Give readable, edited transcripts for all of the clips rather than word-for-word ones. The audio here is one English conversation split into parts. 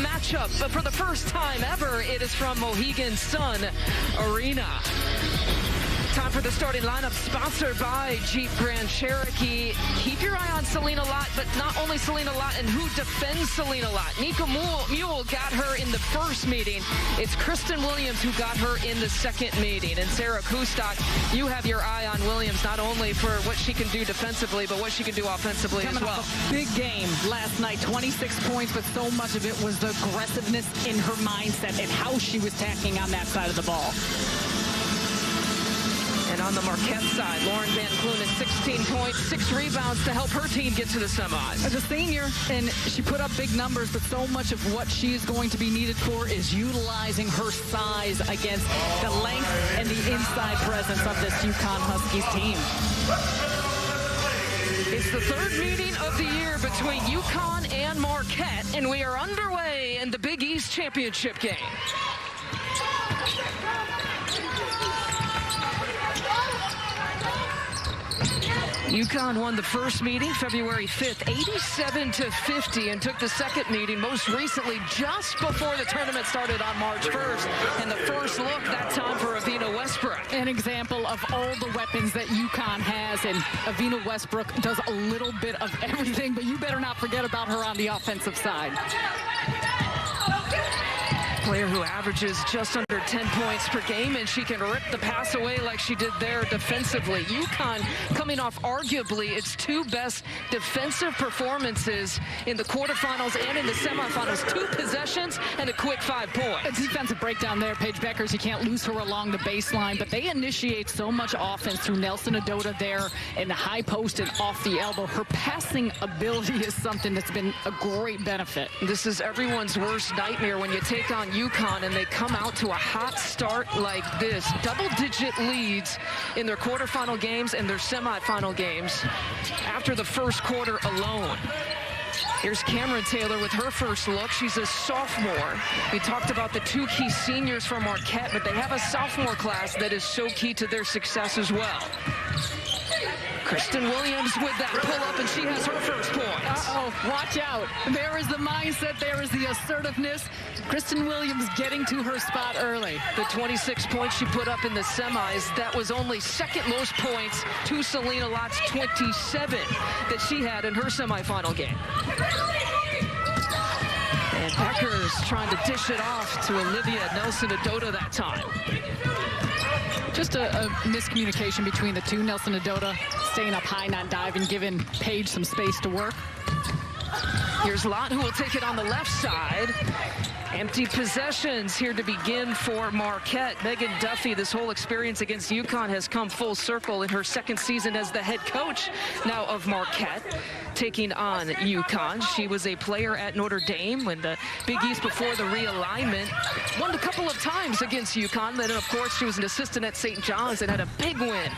matchup, but for the first time ever, it is from Mohegan Sun Arena. Time for the starting lineup, sponsored by Jeep Grand Cherokee. Keep your eye on Selena Lott, but not only Selena Lott and who defends Selena Lott. Nika Mule got her in the first meeting. It's Kristen Williams who got her in the second meeting. And Sarah Kustok, you have your eye on Williams, not only for what she can do defensively, but what she can do offensively as well. Big game last night, 26 points, but so much of it was the aggressiveness in her mindset and how she was tacking on that side of the ball. And on the Marquette side, Lauren Van Clunen, 16 points, 6 rebounds to help her team get to the semis. As a senior, and she put up big numbers, but so much of what she is going to be needed for is utilizing her size against the length and the inside presence of this UConn Huskies team. It's the third meeting of the year between UConn and Marquette, and we are underway in the Big East Championship game. UConn won the first meeting February 5th, 87-50, and took the second meeting most recently just before the tournament started on March 1st. And the first look that time for Avina Westbrook. An example of all the weapons that UConn has, and Avina Westbrook does a little bit of everything, but you better not forget about her on the offensive side. Player who averages just under 10 points per game, and she can rip the pass away like she did there defensively. UConn coming off arguably its 2 best defensive performances in the quarterfinals and in the semifinals. 2 possessions and a quick 5 points. A defensive breakdown there, Paige Beckers. You can't lose her along the baseline, but they initiate so much offense through Nelson Adota there in the high post and off the elbow. Her passing ability is something that's been a great benefit. This is everyone's worst nightmare when you take on UConn and they come out to a hot start like this. Double-digit leads in their quarterfinal games and their semifinal games after the first quarter alone. Here's Cameron Taylor with her first look. She's a sophomore. We talked about the 2 key seniors from Marquette, but they have a sophomore class that is so key to their success as well. Kristen Williams with that pull-up, and she has her first point. Uh-oh, watch out. There is the mindset, there is the assertiveness. Kristen Williams getting to her spot early. The 26 points she put up in the semis, that was only second most points to Selena Lott's 27 that she had in her semifinal game. And Beckers trying to dish it off to Olivia Nelson Adota that time. Just a miscommunication between the two. Nelson Adota staying up high, not diving, giving Paige some space to work. Here's Lott, who will take it on the left side. Empty possessions here to begin for Marquette. Megan Duffy, this whole experience against UConn has come full circle in her second season as the head coach now of Marquette, taking on UConn. She was a player at Notre Dame when the Big East before the realignment. Won a couple of times against UConn. Then, of course, she was an assistant at St. John's and had a big win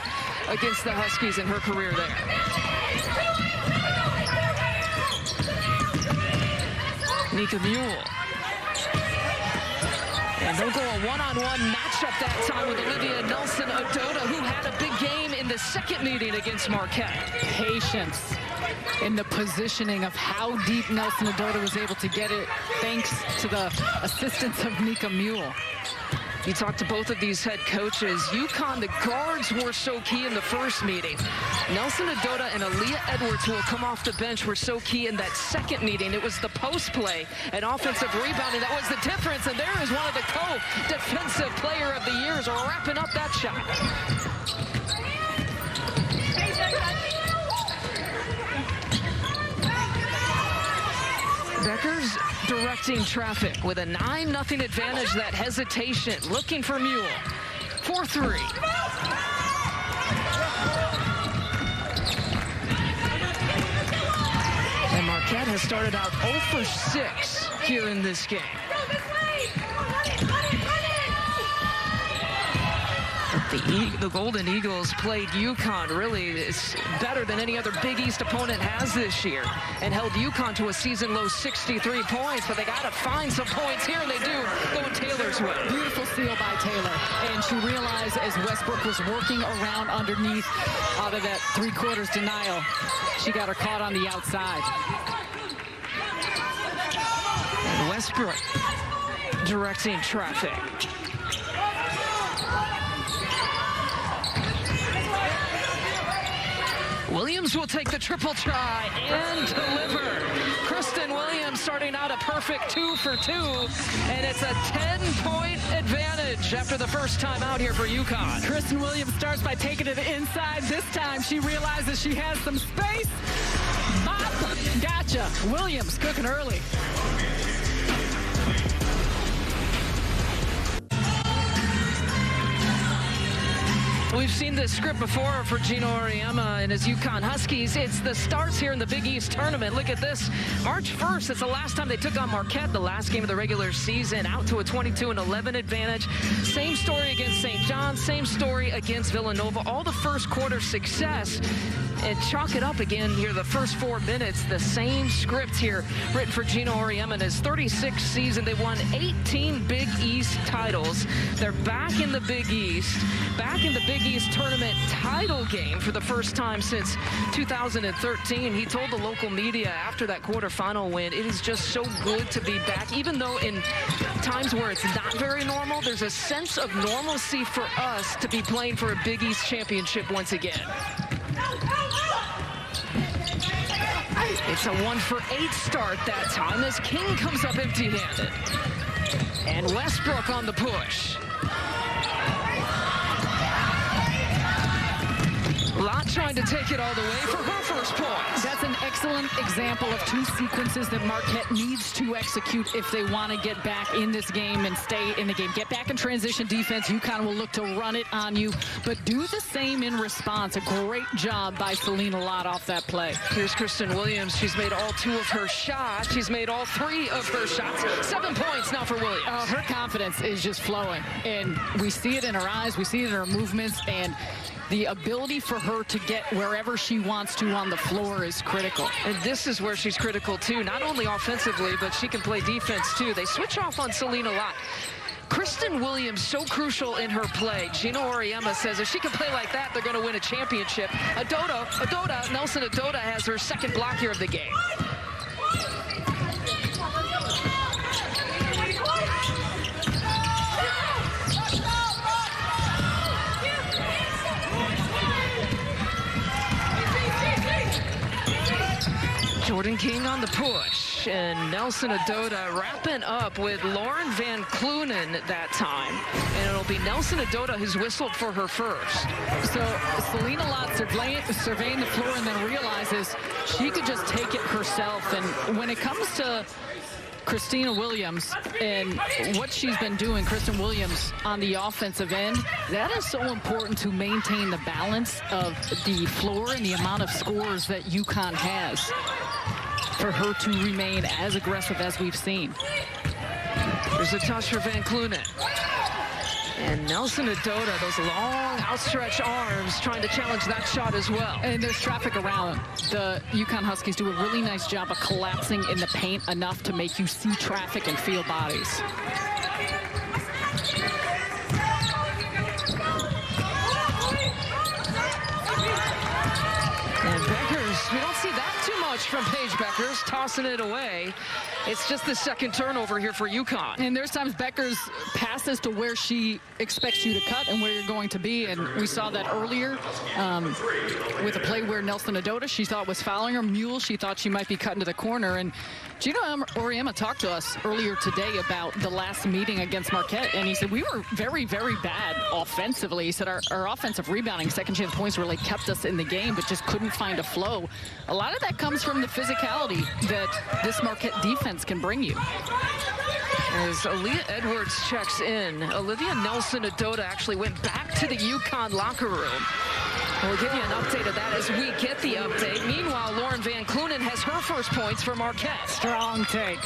against the Huskies in her career there. Nika Mule. And they'll go a one-on-one matchup that time with Olivia Nelson Adota, who had a big game in the second meeting against Marquette. Patience in the positioning of how deep Nelson Adota was able to get it, thanks to the assistance of Nika Mule. You talked to both of these head coaches. UConn, the guards were so key in the first meeting. Nelson Adota and Aaliyah Edwards, who will come off the bench, were so key in that second meeting. It was the post play and offensive rebounding that was the difference. And there is one of the co-defensive player of the years wrapping up that shot. Beckers directing traffic with a 9-0 advantage. That hesitation, looking for Mule. 4-3. And Marquette has started out 0 for 6 here in this game. The Golden Eagles played UConn really is better than any other Big East opponent has this year, and held UConn to a season-low 63 points, but they got to find some points here, and they do, going Taylor's way. Beautiful steal by Taylor, and she realized as Westbrook was working around underneath out of that three-quarters denial, she got her caught on the outside. Westbrook directing traffic. Williams will take the triple try and deliver. Kristen Williams starting out a perfect 2 for 2, and it's a 10-point advantage after the first time out here for UConn. Kristen Williams starts by taking it inside. This time she realizes she has some space. Bop! Gotcha. Williams cooking early. We've seen this script before for Gino Auriemma and his UConn Huskies. It's the starts here in the Big East tournament. Look at this. March 1st, it's the last time they took on Marquette, the last game of the regular season, out to a 22-11 advantage. Same story against St. John's, same story against Villanova. All the first quarter success. And chalk it up again here, the first 4 minutes. The same script here written for Gino Auriemma in his 36th season. They won 18 Big East titles. They're back in the Big East, back in the Big East tournament title game for the first time since 2013. He told the local media after that quarterfinal win, it is just so good to be back. Even though in times where it's not very normal, there's a sense of normalcy for us to be playing for a Big East championship once again. It's a 1-for-8 start that time as King comes up empty-handed. And Westbrook on the push. Lott trying to take it all the way for her first point. That's an excellent example of 2 sequences that Marquette needs to execute if they want to get back in this game and stay in the game. Get back in transition defense. UConn will look to run it on you, but do the same in response. A great job by Selena Lott off that play. Here's Kristen Williams. She's made all 2 of her shots. She's made all 3 of her shots. 7 points now for Williams. Her confidence is just flowing, and we see it in her eyes. We see it in her movements, and the ability for her to get wherever she wants to on the floor is critical. And this is where she's critical, too. Not only offensively, but she can play defense, too. They switch off on Selena Lott. Kristen Williams, so crucial in her play. Gino Auriemma says if she can play like that, they're going to win a championship. Nelson Adota has her second block here of the game. Jordan King on the push, and Nelson Adota wrapping up with Lauren Van Clunen that time. And it'll be Nelson Adota who's whistled for her first. So Selena Lott surveying the floor and then realizes she could just take it herself. And when it comes to Christina Williams and what she's been doing, Kristen Williams, on the offensive end, that is so important to maintain the balance of the floor and the amount of scores that UConn has, for her to remain as aggressive as we've seen. There's a touch for Van Clunen. And Nelson Adota, those long outstretched arms, trying to challenge that shot as well. And there's traffic around. The UConn Huskies do a really nice job of collapsing in the paint enough to make you see traffic and feel bodies. And Beckers, we don't see that too much from Paige Beckers, tossing it away. It's just the second turnover here for UConn. And there's times Beckers passes to where she expects you to cut and where you're going to be. And we saw that earlier with a play where Nelson Adota, she thought was fouling her. Mule, she thought she might be cutting to the corner. And Gino Auriemma talked to us earlier today about the last meeting against Marquette, and he said we were very, very bad offensively. He said our offensive rebounding, second chance points really kept us in the game, but just couldn't find a flow. A lot of that comes from the physicality that this Marquette defense can bring you. As Aaliyah Edwards checks in, Olivia Nelson Adota actually went back to the UConn locker room. We'll give you an update of that as we get the update. Meanwhile, Lauren Van Clunen has her first points for Marquette. Strong take.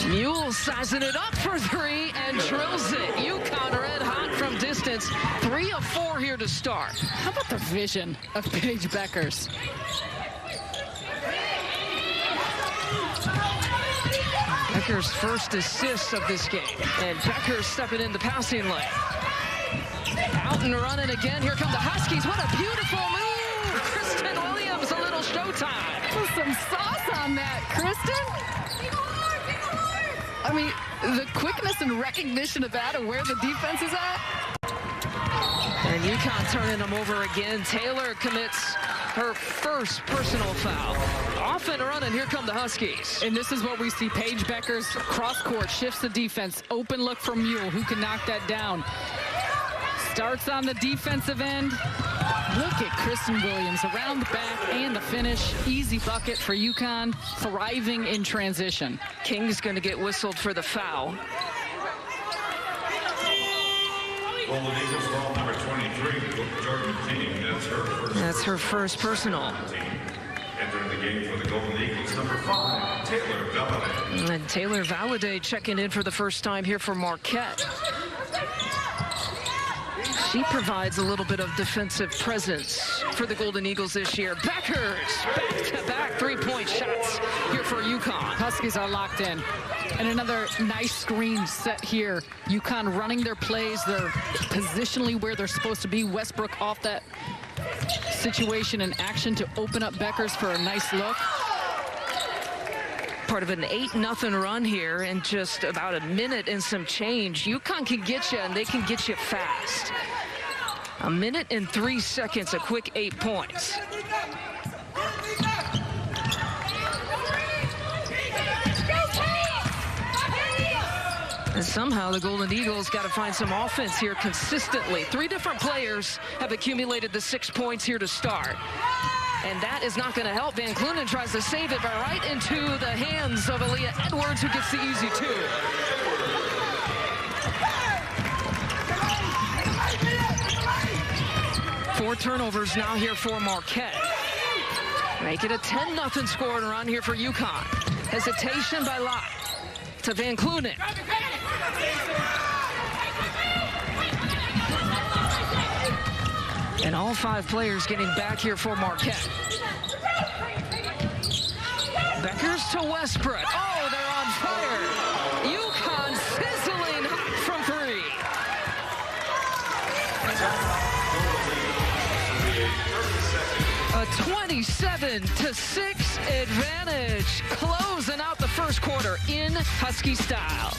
Mule sizing it up for 3 and drills it. UConn red hot from distance. 3 of 4 here to start. How about the vision of Paige Beckers? Beckers' first assist of this game. And Beckers stepping in the passing lane. Out and running again. Here come the Huskies. What a beautiful move. Kristen Williams, a little showtime. Put some sauce on that, Kristen. I mean, the quickness and recognition of that and where the defense is at. And UConn turning them over again. Taylor commits her first personal foul. Off and running, here come the Huskies. And this is what we see. Paige Beckers cross court, shifts the defense. Open look for Mule, who can knock that down. Starts on the defensive end. Look at Kristen Williams around the back and the finish. Easy bucket for UConn, thriving in transition. King's going to get whistled for the foul. Golden Eagles ball number 23, Jordan King. That's her first personal. Entering the game for the Golden Eagles, number 5, Taylor Valladay. And Taylor Valladay checking in for the first time here for Marquette. She provides a little bit of defensive presence for the Golden Eagles this year. Beckers, back-to-back three-point shots here for UConn. Huskies are locked in. And another nice screen set here. UConn running their plays. They're positionally where they're supposed to be. Westbrook off that situation in action to open up Beckers for a nice look. Part of an 8-0 run here in just about a minute and some change. UConn can get you, and they can get you fast. A minute and 3 seconds, a quick 8 points. And somehow the Golden Eagles got to find some offense here consistently. 3 different players have accumulated the 6 points here to start. And that is not going to help. Van Clunen tries to save it, but right into the hands of Aaliyah Edwards, who gets the easy 2. Four turnovers now here for Marquette. Make it a 10-0 scoring run here for UConn. Hesitation by Lott to Van Clunen. And all 5 players getting back here for Marquette. Beckers to Westbrook. Oh, they're on fire. UConn sizzling hot from 3. A 27-6 advantage. Closing out the first quarter in Husky style.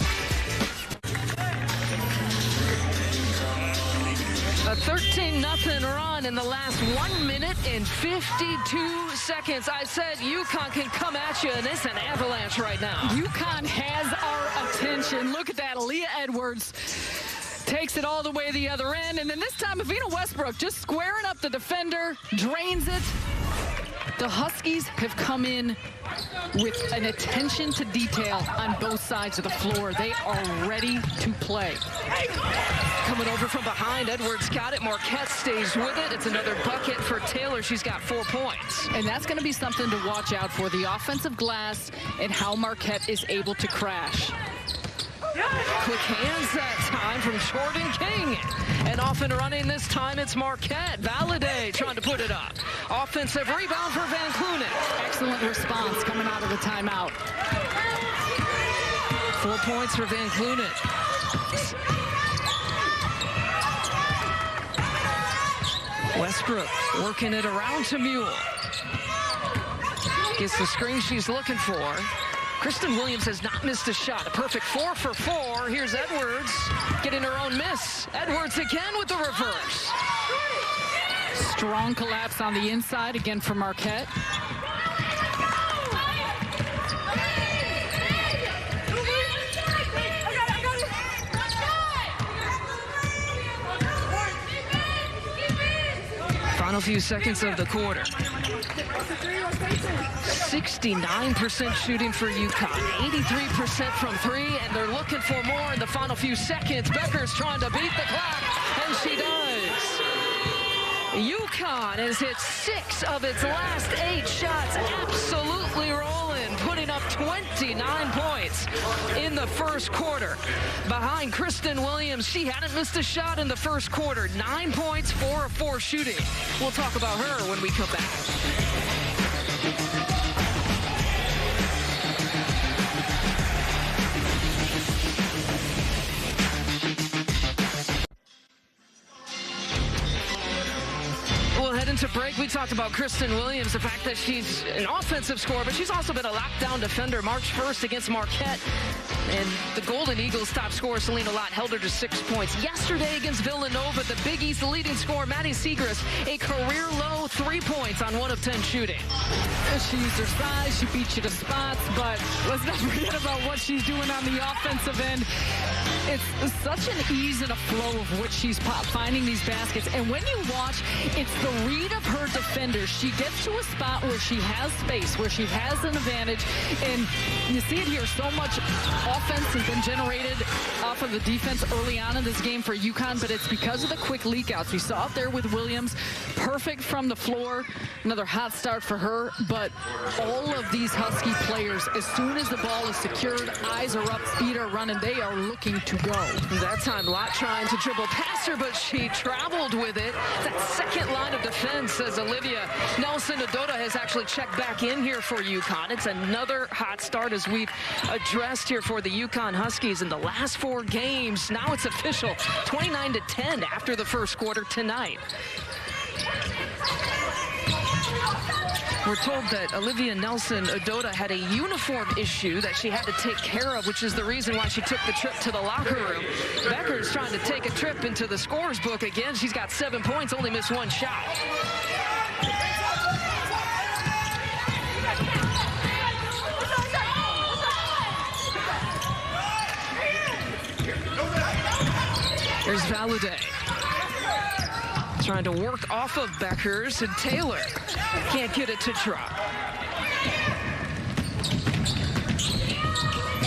A 13-0 run in the last 1 minute and 52 seconds. I said UConn can come at you, and it's an avalanche right now. UConn has our attention. Look at that. Aaliyah Edwards takes it all the way to the other end. And then this time, Avina Westbrook just squaring up the defender, drains it. The Huskies have come in with an attention to detail on both sides of the floor. They are ready to play. Coming over from behind, Edwards got it. Marquette stays with it. It's another bucket for Taylor. She's got 4 points. And that's going to be something to watch out for, the offensive glass and how Marquette is able to crash. Quick hands that time from Jordan King. And off and running this time, it's Marquette. Valladay trying to put it up. Offensive rebound for Van Clunen. Excellent response coming out of the timeout. 4 points for Van Clunen. Westbrook working it around to Mule. Gets the screen she's looking for. Kristen Williams has not missed a shot. A perfect 4 for 4. Here's Edwards getting her own miss. Edwards again with the reverse. Strong collapse on the inside again for Marquette. Final few seconds of the quarter. 69% shooting for UConn, 83% from 3, and they're looking for more in the final few seconds. Becker's trying to beat the clock, and she does. UConn has hit 6 of its last 8 shots, absolutely rolling, putting up 29 points in the first quarter. Behind Kristen Williams, she hadn't missed a shot in the first quarter. 9 points, 4 of 4 shooting. We'll talk about her when we come back. into break, we talked about Kristen Williams, the fact that she's an offensive scorer, but she's also been a lockdown defender. March 1st against Marquette, and the Golden Eagles' top scorer, Selena Lott, held her to 6 points. Yesterday against Villanova, the Big East leading scorer, Maddie Segrist, a career-low 3 points on 1 of 10 shooting. She used her size, she beat you to spots, but let's not forget about what she's doing on the offensive end. It's such an ease and a flow of what she's finding these baskets. And when you watch, it's the read of her defenders. She gets to a spot where she has space, where she has an advantage. And you see it here, so much offense has been generated off of the defense early on in this game for UConn, but it's because of the quick leak-outs. We saw it there with Williams. Perfect from the floor. Another hot start for her. But all of these Husky players, as soon as the ball is secured, eyes are up, feet are running, they are looking to go. That time, Lott trying to dribble past her, but she traveled with it. That second line of defense, as Olivia Nelson-Ododa has actually checked back in here for UConn. It's another hot start, as we've addressed here for the UConn Huskies in the last 4 games. Now it's official, 29-10 after the first quarter tonight. We're told that Olivia Nelson-Ododa had a uniform issue that she had to take care of, which is the reason why she took the trip to the locker room. Becker's trying to take a trip into the scorer's book again. She's got 7 points, only missed 1 shot. There's Valadez. Trying to work off of Beckers, and Taylor can't get it to drop.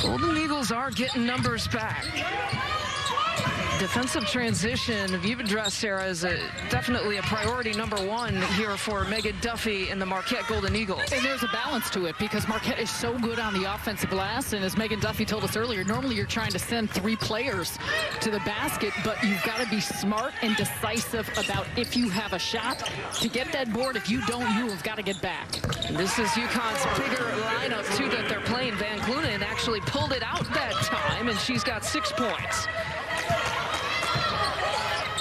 Golden Eagles are getting numbers back. Defensive transition, you've addressed, Sarah, is definitely a priority #1 here for Megan Duffy and the Marquette Golden Eagles. And there's a balance to it because Marquette is so good on the offensive glass, and as Megan Duffy told us earlier, normally you're trying to send 3 players to the basket, but you've got to be smart and decisive about if you have a shot to get that board. If you don't, you have got to get back. And this is UConn's bigger lineup, too, that they're playing. Van Clunen actually pulled it out that time, and she's got 6 points.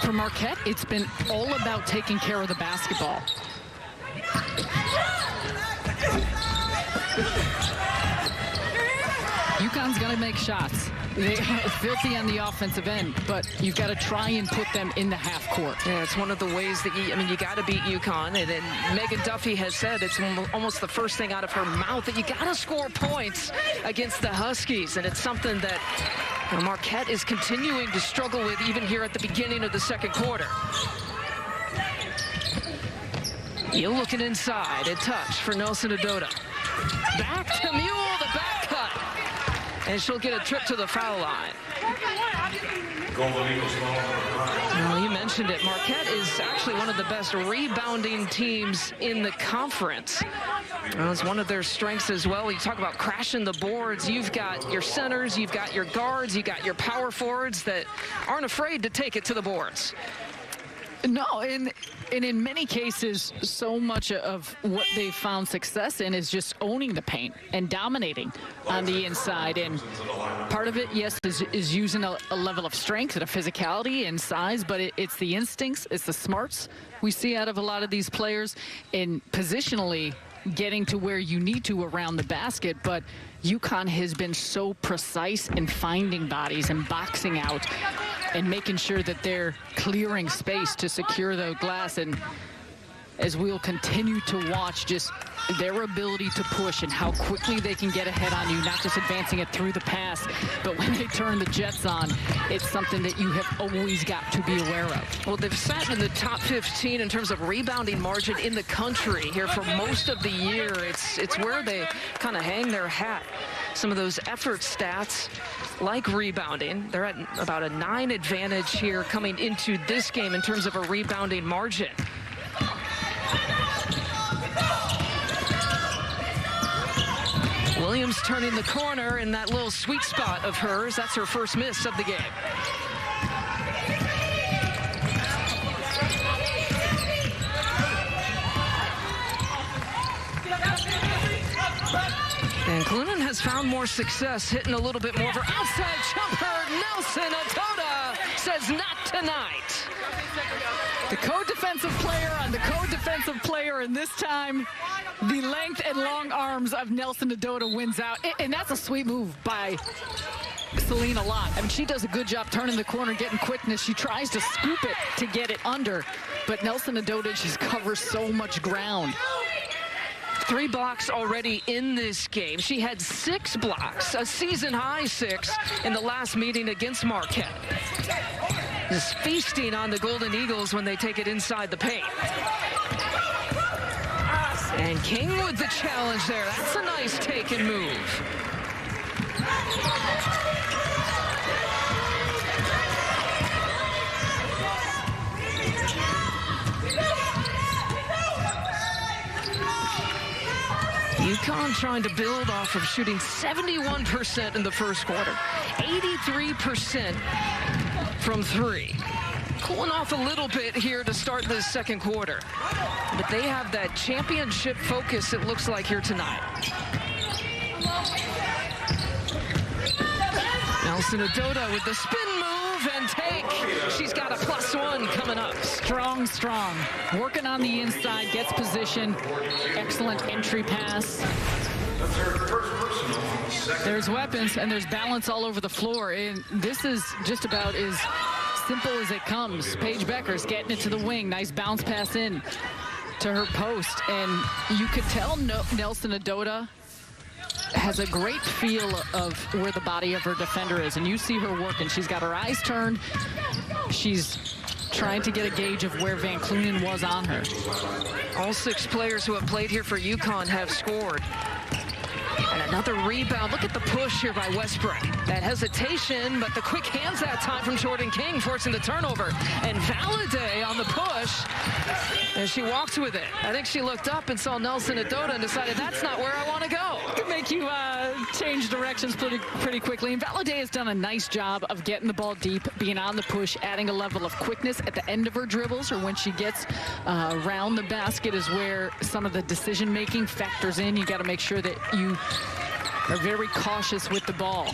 For Marquette, it's been all about taking care of the basketball. UConn's got to make shots. They are filthy on the offensive end, but you've got to try and put them in the half court. Yeah, it's one of the ways that you got to beat UConn. And Megan Duffy has said it's almost the first thing out of her mouth that you got to score points against the Huskies. And it's something that Marquette is continuing to struggle with even here at the beginning of the second quarter. You're looking inside. A touch for Nelson-Ododa. Back to Mule, the back cut. And she'll get a trip to the foul line. Golden Eagles ball #5. Well, you mentioned it. Marquette is actually one of the best rebounding teams in the conference. Well, it's one of their strengths as well. You talk about crashing the boards. You've got your centers, you've got your guards, you've got your power forwards that aren't afraid to take it to the boards. No, and in many cases, so much of what they've found success in is just owning the paint and dominating on the inside. And part of it, yes, is using a level of strength and a physicality and size, but it's the instincts, it's the smarts we see out of a lot of these players in positionally getting to where you need to around the basket. But UConn has been so precise in finding bodies and boxing out and making sure that they're clearing space to secure the glass. And as we'll continue to watch just their ability to push and how quickly they can get ahead on you, not just advancing it through the pass, but when they turn the jets on, it's something that you have always got to be aware of. Well, they've sat in the top 15 in terms of rebounding margin in the country here for most of the year. It's where they kind of hang their hat. Some of those effort stats, like rebounding, they're at about a 9 advantage here coming into this game in terms of a rebounding margin. Williams turning the corner in that little sweet spot of hers. That's her first miss of the game. And Clunen has found more success, hitting a little bit more of her outside jumper. Nelson-Ododa says not tonight. The co-defensive player on the co-defensive player, and this time the length and long arms of Nelson Nadota wins out. And that's a sweet move by Selena Lott. I mean, she does a good job turning the corner, getting quickness. She tries to scoop it to get it under, but Nelson Nadota just covers so much ground. 3 blocks already in this game. She had 6 blocks, a season-high 6 in the last meeting against Marquette. Just feasting on the Golden Eagles when they take it inside the paint. And King with the challenge there. That's a nice take and move. UConn trying to build off of shooting 71% in the first quarter, 83% from 3. Cooling off a little bit here to start this second quarter. But they have that championship focus, it looks like, here tonight. Nelson Nadota with the spin move and take. She's got a +1 coming up. Strong, strong. Working on the inside, gets position. Excellent entry pass. There's weapons and there's balance all over the floor. And this is just about as simple as it comes. Paige Bueckers getting it to the wing. Nice bounce pass in to her post. And you could tell Nelson Nadota has a great feel of where the body of her defender is, and you see her working. She's got her eyes turned. She's trying to get a gauge of where Van Clunen was on her. All 6 players who have played here for UConn have scored. And another rebound. Look at the push here by Westbrook. That hesitation, but the quick hands that time from Jordan King, forcing the turnover. And Valladay on the push, and she walked with it. I think she looked up and saw Nelson Nadota and decided, that's not where I want to go. To make you change directions pretty quickly. And Valladay has done a nice job of getting the ball deep, being on the push, adding a level of quickness at the end of her dribbles, or when she gets around the basket is where some of the decision-making factors in. You got to make sure that you are very cautious with the ball.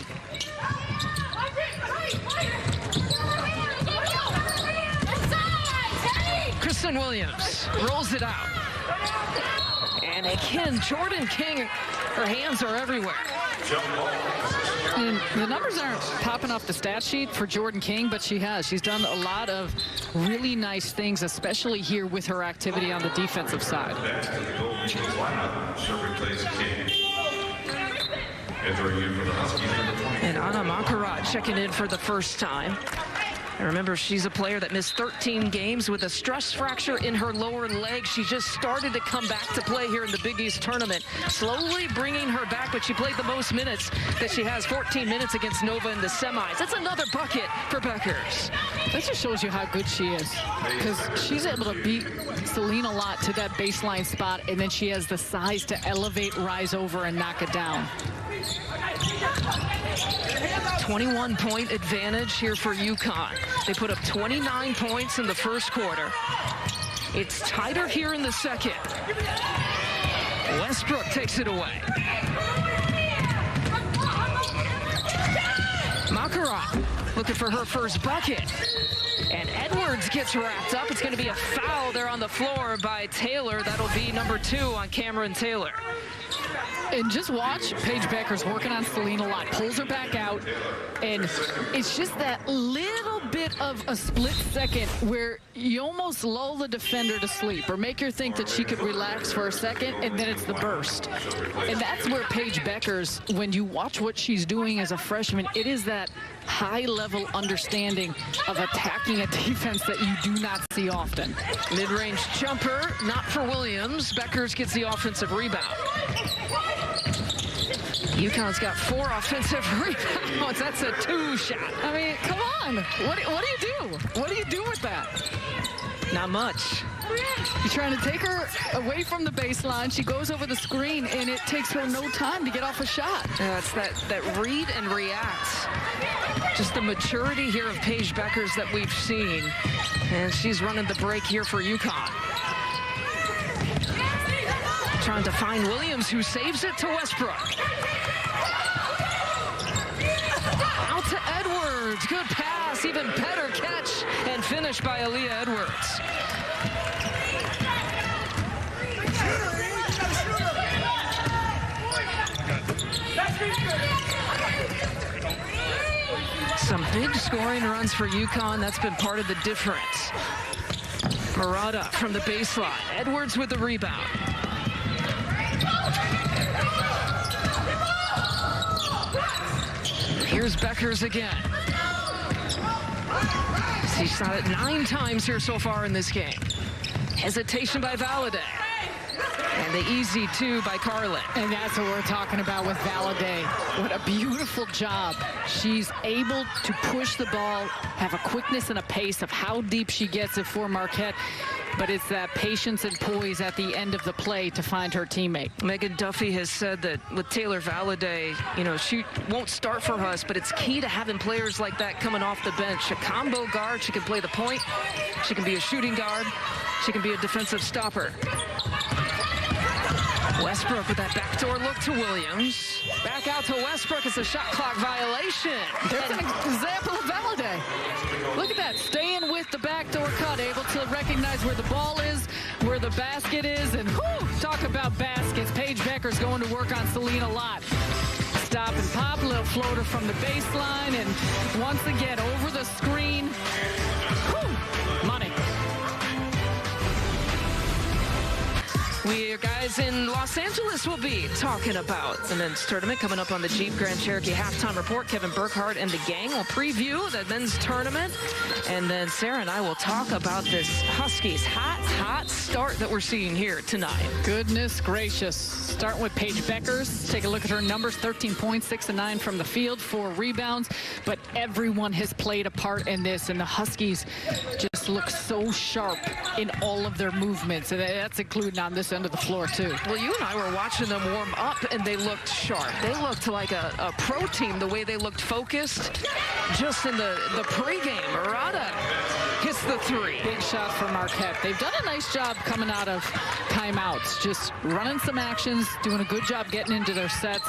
Kristen Williams rolls it out. And again, Jordan King, her hands are everywhere. And the numbers aren't popping off the stat sheet for Jordan King, but she's done a lot of really nice things, especially here with her activity on the defensive side. And Anna Moncarat checking in for the first time. And remember, she's a player that missed 13 games with a stress fracture in her lower leg. She just started to come back to play here in the Big East tournament. Slowly bringing her back, but she played the most minutes that she has, 14 minutes against Nova in the semis. That's another bucket for Bueckers. That just shows you how good she is, because she's able to beat Selena Lott to that baseline spot, and then she has the size to elevate, rise over, and knock it down. 21-point advantage here for UConn. They put up 29 points in the first quarter. It's tighter here in the second. Westbrook takes it away. Moncarat looking for her first bucket. And Edwards gets wrapped up. It's going to be a foul there on the floor by Taylor. That'll be number 2 on Cameron Taylor. And just watch Paige Bueckers working on Selena Lott. Pulls her back out. And it's just that little bit of a split second where you almost lull the defender to sleep or make her think that she could relax for a second, and then it's the burst. And that's where Paige Bueckers, when you watch what she's doing as a freshman, it is that high-level understanding of attacking a defense that you do not see often. Mid-range jumper, not for Williams. Bueckers gets the offensive rebound. UConn's got 4 offensive rebounds. That's a 2 shot. I mean, come on. What do you do? What do you do with that? Not much. You're trying to take her away from the baseline. She goes over the screen, and it takes her no time to get off a shot. Yeah, it's that read and react. Just the maturity here of Paige Bueckers that we've seen. And she's running the break here for UConn. Trying to find Williams, who saves it to Westbrook. Out to Edwards. Good pass pass, even better catch, and finish by Aaliyah Edwards. Some big scoring runs for UConn. That's been part of the difference. Murata from the baseline. Edwards with the rebound. Here's Beckers again. He's shot it 9 times here so far in this game. Hesitation by Valladay. And the easy 2 by Carlin. And that's what we're talking about with Valladay. What a beautiful job. She's able to push the ball, have a quickness and a pace of how deep she gets it for Marquette. But it's that patience and poise at the end of the play to find her teammate. Megan Duffy has said that with Taylor Valladay, you know, she won't start for us, but it's key to having players like that coming off the bench. A combo guard, she can play the point. She can be a shooting guard. She can be a defensive stopper. Westbrook with that backdoor look to Williams. Back out to Westbrook. It's a shot clock violation. There's an example of Valladay. Look at that, staying with the backdoor cut, able to recognize where the ball is, where the basket is, and whoo, talk about baskets. Paige Becker's going to work on Celine a lot. Stop and pop, little floater from the baseline, and once again, over the screen. Whoo, money. We guys in Los Angeles will be talking about the men's tournament coming up on the Jeep Grand Cherokee halftime report. Kevin Burkhardt and the gang will preview the men's tournament. And then Sarah and I will talk about this Huskies hot start that we're seeing here tonight. Goodness gracious. Starting with Paige Beckers. Take a look at her numbers. 13 points, 6 and 9 from the field, 4 rebounds. But everyone has played a part in this, and the Huskies just look so sharp in all of their movements. And that's including on this end of the floor too. Well, you and I were watching them warm up, and they looked sharp. They looked like a pro team, the way they looked focused just in the pregame. Murata hits the 3. Big shot for Marquette. They've done a nice job coming out of timeouts, just running some actions, doing a good job getting into their sets.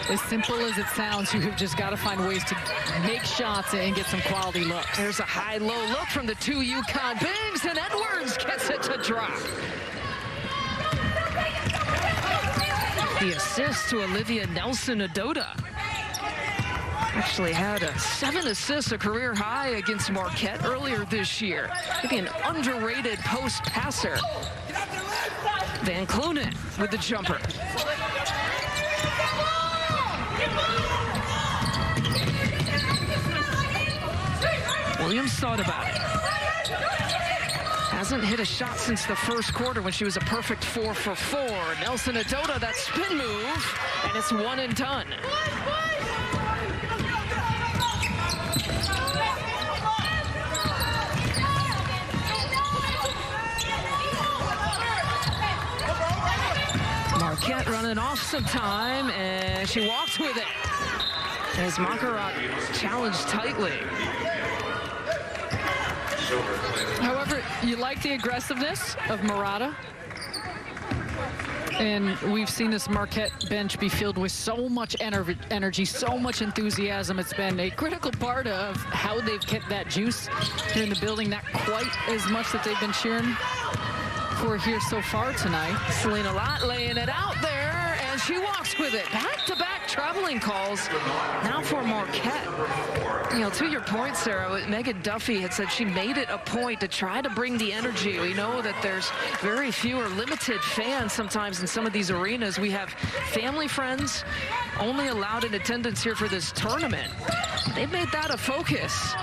As simple as it sounds, you've just got to find ways to make shots and get some quality looks. There's a high-low look from the 2 UConn-Bigs, and Edwards gets it to drop. The assist to Olivia Nelson-Adota. Actually had 7 assists, a career high against Marquette earlier this year. Maybe an underrated post passer. Van Clunen with the jumper. Williams thought about it. Hasn't hit a shot since the first quarter when she was a perfect 4 for 4. Nelson-Adota, that spin move, and it's 1 and done. Marquette running off some time, and she walked with it. As Moncarrat challenged tightly. However, you like the aggressiveness of Murata. And we've seen this Marquette bench be filled with so much energy, so much enthusiasm. It's been a critical part of how they've kept that juice here in the building. Not quite as much that they've been cheering for here so far tonight. Selena Lott laying it out there, and she walks with it. Back-to-back traveling calls now for Marquette. You know, to your point, Sarah, Megan Duffy had said she made it a point to try to bring the energy. We know that there's very few or limited fans sometimes in some of these arenas. We have family friends only allowed in attendance here for this tournament. They've made that a focus.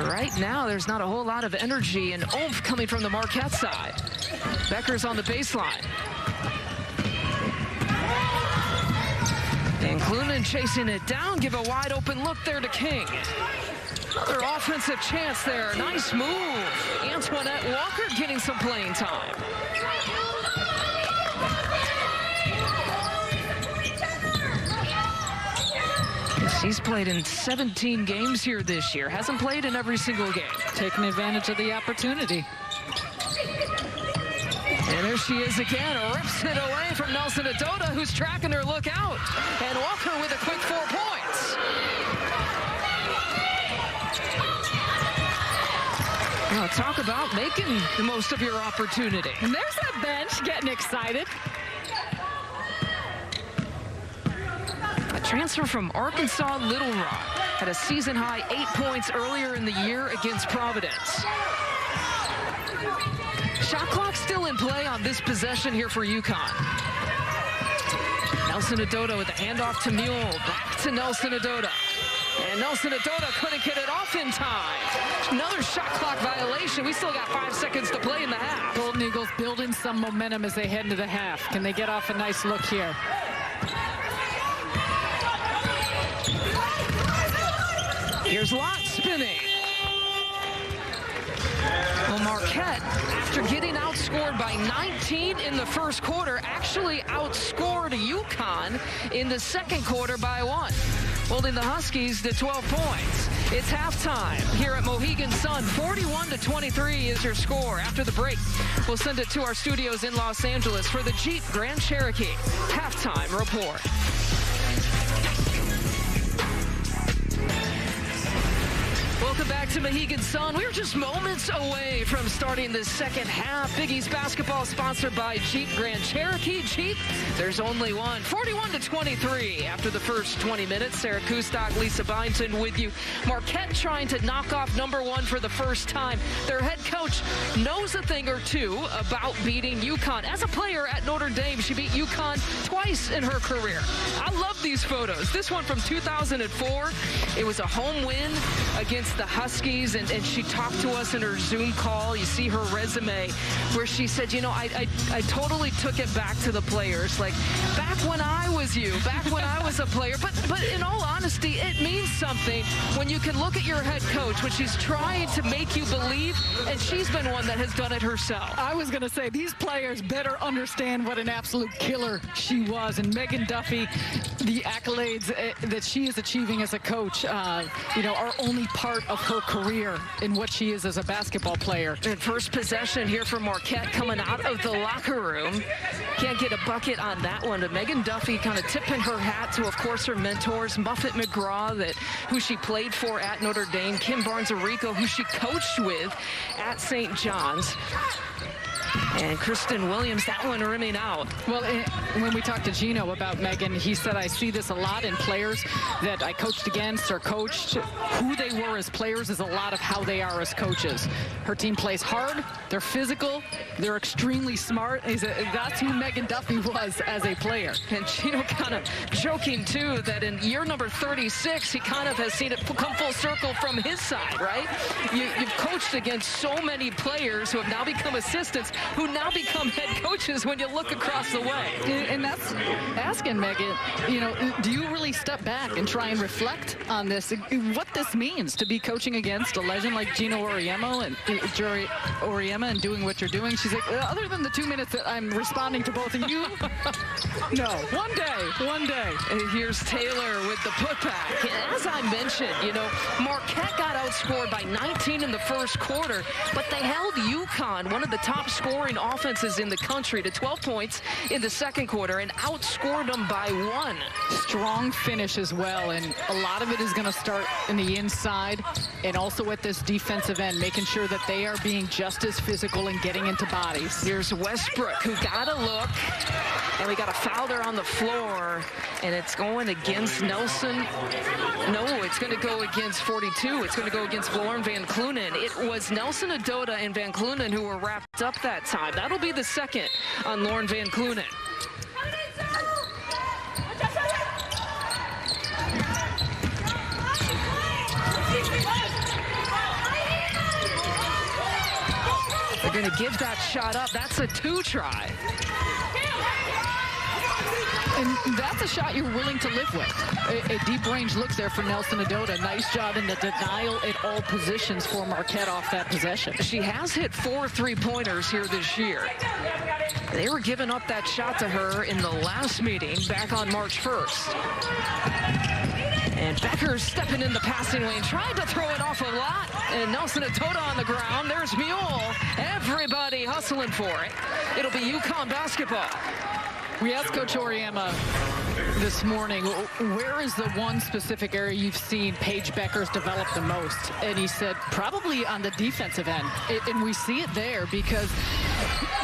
Right now, there's not a whole lot of energy and oomph coming from the Marquette side. Becker's on the baseline. And Clunan chasing it down, give a wide open look there to King. Another offensive chance there, nice move. Antoinette Walker getting some playing time. She's played in 17 games here this year. Hasn't played in every single game. Taking advantage of the opportunity. And there she is again. Rips it away from Nelson-Adota, who's tracking her look out. And Walker with a quick 4 points. Well, talk about making the most of your opportunity. And there's that bench getting excited. A transfer from Arkansas Little Rock had a season-high 8 points earlier in the year against Providence. Shot clock still in play on this possession here for UConn. Nelson Adota with the handoff to Mule. Back to Nelson Adota. And Nelson Adota couldn't get it off in time. Another shot clock violation. We still got 5 seconds to play in the half. Golden Eagles building some momentum as they head into the half. Can they get off a nice look here? Here's Lott spinning. Well, Marquette, after getting outscored by 19 in the first quarter, actually outscored UConn in the second quarter by 1, holding the Huskies to 12 points. It's halftime here at Mohegan Sun. 41-23 is your score. After the break, we'll send it to our studios in Los Angeles for the Jeep Grand Cherokee halftime report. Welcome back to Mohegan Sun. We're just moments away from starting the second half. Big East basketball sponsored by Jeep Grand Cherokee. Jeep, there's only one. 41-23 after the first 20 minutes. Sarah Kustok, Lisa Byington with you. Marquette trying to knock off number 1 for the first time. Their head coach knows a thing or two about beating UConn. As a player at Notre Dame, she beat UConn twice in her career. I love these photos. This one from 2004. It was a home win against the Huskies, and she talked to us in her Zoom call. You see her resume where she said, you know, I totally took it back to the players, like back when I was you, back when I was a player. But in all honesty, it means something when you can look at your head coach, when she's trying to make you believe, and she's been one that has done it herself. I was going to say, these players better understand what an absolute killer she was. And Megan Duffy, the accolades that she is achieving as a coach, you know, are only part of her career in what she is as a basketball player. And first possession here for Marquette coming out of the locker room. Can't get a bucket on that one, but Megan Duffy kind of tipping her hat to, of course, her mentors, Muffet McGraw, who she played for at Notre Dame, Kim Barnes-Arico, who she coached with at St. John's. And Kristen Williams, that one rimming out. Well, when we talked to Gino about Megan, he said, I see this a lot in players that I coached against or coached. Who they were as players is a lot of how they are as coaches. Her team plays hard. They're physical. They're extremely smart. That's who Megan Duffy was as a player. And Gino kind of joking, too, that in year number 36, he kind of has seen it come full circle from his side, right? You've coached against so many players who have now become assistants, who now become head coaches when you look across the way. And that's asking Megan, you know, do you really step back and try and reflect on this, what this means to be coaching against a legend like Gino Auriemma and doing what you're doing? She's like, other than the 2 minutes that I'm responding to both of you, no, one day. And here's Taylor with the putback. And as I mentioned, you know, Marquette got outscored by 19 in the first quarter, but they held UConn, one of the top scoring offenses in the country, to 12 points in the second quarter and outscored them by 1. Strong finish as well, and a lot of it is going to start in the inside and also at this defensive end, making sure that they are being just as physical and getting into bodies. Here's Westbrook, who got a look, and we got a foul there on the floor, and it's going against Nelson. No, it's going to go against 42. It's going to go against Lauren Van Clunen. It was Nelson Adota and Van Clunen who were wrapped up that time. That'll be the second on Lauren Van Clunen. They're going to give that shot up. That's a 2 try. And that's a shot you're willing to live with. A deep range look there for Nelson Adota. Nice job in the denial at all positions for Marquette off that possession. She has hit 4 3-pointers here this year. They were giving up that shot to her in the last meeting back on March 1st. And Becker's stepping in the passing lane, trying to throw it off a lot. And Nelson Adota on the ground. There's Mule. Everybody hustling for it. It'll be UConn basketball. We asked Coach Auriemma this morning, where is the one specific area you've seen Paige Bueckers develop the most? And he said probably on the defensive end. And we see it there because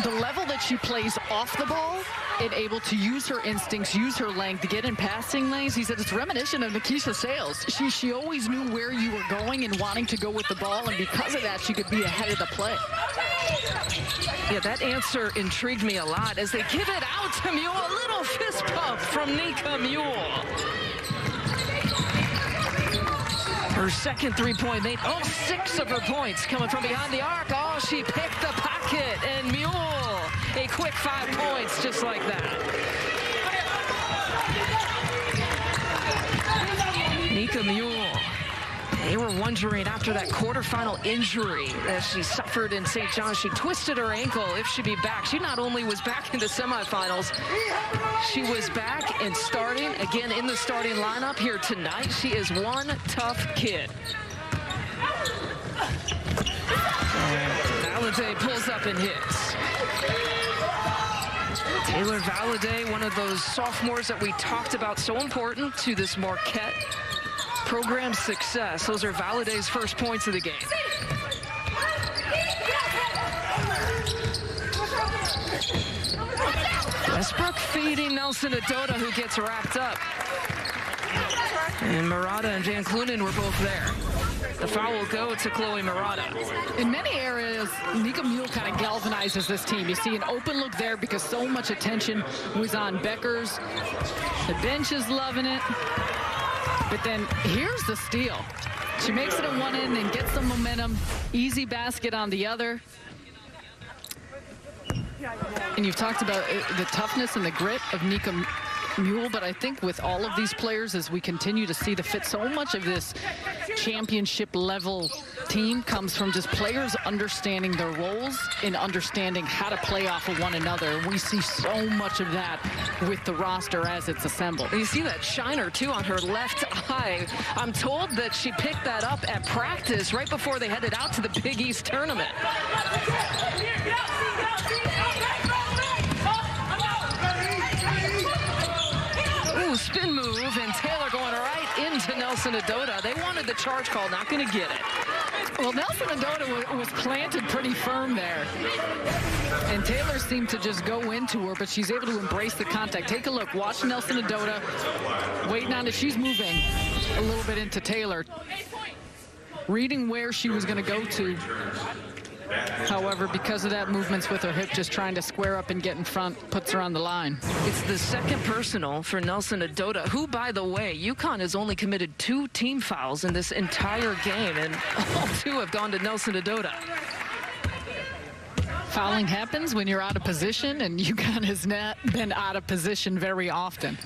the level that she plays off the ball and able to use her instincts, use her length to get in passing lanes. He said it's reminiscent of Nikisha Sales. She always knew where you were going and wanting to go with the ball, and because of that, she could be ahead of the play. Yeah, that answer intrigued me a lot as they give it out to Mule. A little fist pump from Nika Mule. Her second three-point made. Oh, 6 of her points coming from behind the arc. Oh, she picked the pocket, and Mule, a quick 5 points just like that. Nika Mule. They were wondering after that quarterfinal injury that she suffered in St. John's, she twisted her ankle if she'd be back. She not only was back in the semifinals, she was back and starting again in the starting lineup here tonight. She is one tough kid. Valladay pulls up and hits. Taylor Valladay, one of those sophomores that we talked about, so important to this Marquette program success. Those are Valladay's first points of the game. Westbrook feeding Nelson Adota, who gets wrapped up. And Murata and Van Clunen were both there. The foul will go to Chloe Murata. In many areas, Nika Mule kind of galvanizes this team. You see an open look there because so much attention was on Bueckers. The bench is loving it. But then here's the steal. She makes it at one end and gets the momentum. Easy basket on the other. And you've talked about the toughness and the grit of Nika Mule, but I think with all of these players, as we continue to see the fit, so much of this championship level team comes from just players understanding their roles and understanding how to play off of one another. We see so much of that with the roster as it's assembled. And you see that shiner too on her left eye. I'm told that she picked that up at practice right before they headed out to the Big East tournament. Ooh, spin move, and Taylor going right into Nelson Adota. They wanted the charge call, not going to get it. Well, Nelson Adota was planted pretty firm there. And Taylor seemed to just go into her, but she's able to embrace the contact. Take a look. Watch Nelson Adota waiting on it. She's moving a little bit into Taylor, reading where she was going to go to. However, because of that movements with her hip, just trying to square up and get in front, puts her on the line. It's the second personal for Nelson Adota, who, by the way, UConn has only committed 2 team fouls in this entire game, and all 2 have gone to Nelson Adota. Fouling happens when you're out of position, and UConn has not been out of position very often.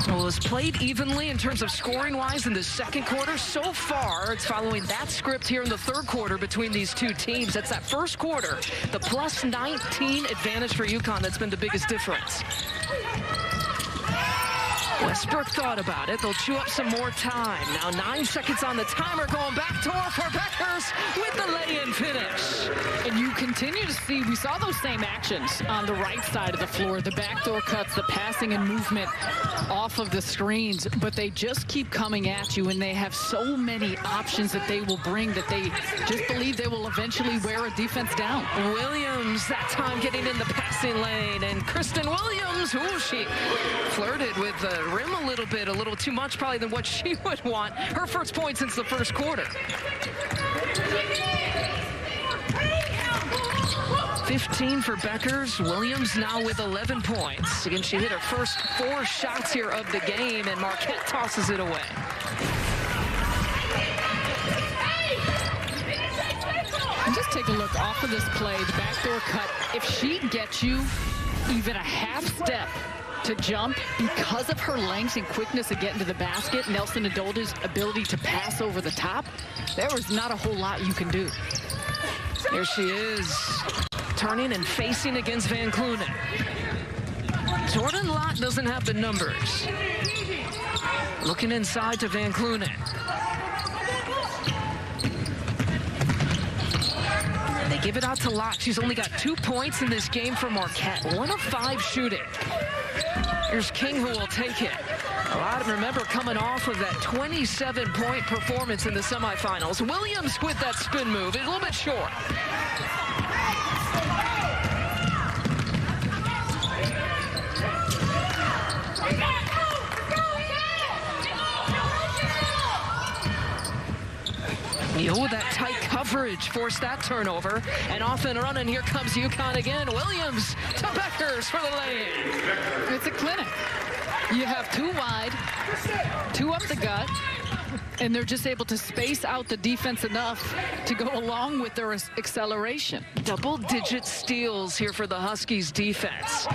Well, it was played evenly in terms of scoring-wise in the second quarter. So far, it's following that script here in the third quarter between these 2 teams. That's that first quarter, the plus 19 advantage for UConn. That's been the biggest difference. Westbrook thought about it. They'll chew up some more time. Now 9 seconds on the timer, going back to her for Bueckers with the lay-in finish. And you continue to see, we saw those same actions on the right side of the floor, the backdoor cuts, the passing and movement off of the screens, but they just keep coming at you, and they have so many options that they will bring that they just believe they will eventually wear a defense down. Williams, that time getting in the passing lane, and Kristen Williams, ooh, she flirted with the rim a little too much probably than what she would want. Her first point since the first quarter. 15 for Bueckers. Williams now with 11 points. Again, she hit her first 4 shots here of the game, and Marquette tosses it away. And just take a look off of this play, the backdoor cut. If she gets you even a half step to jump because of her length and quickness of getting to the basket, Nelson Adota's ability to pass over the top, there was not a whole lot you can do. There she is, turning and facing against Van Clunen. Jordan Lott doesn't have the numbers. Looking inside to Van Clunen. They give it out to Locke. She's only got 2 points in this game for Marquette. 1 of 5 shooting. Here's King, who will take it. A lot of, remember, coming off of that 27-point performance in the semifinals. Williams with that spin move. It's a little bit short. Oh, that tight coverage forced that turnover. And off and running, here comes UConn again. Williams to Beckers for the lay-in. It's a clinic. You have 2 wide, 2 up the gut, and they're just able to space out the defense enough to go along with their acceleration. Double-digit steals here for the Huskies defense.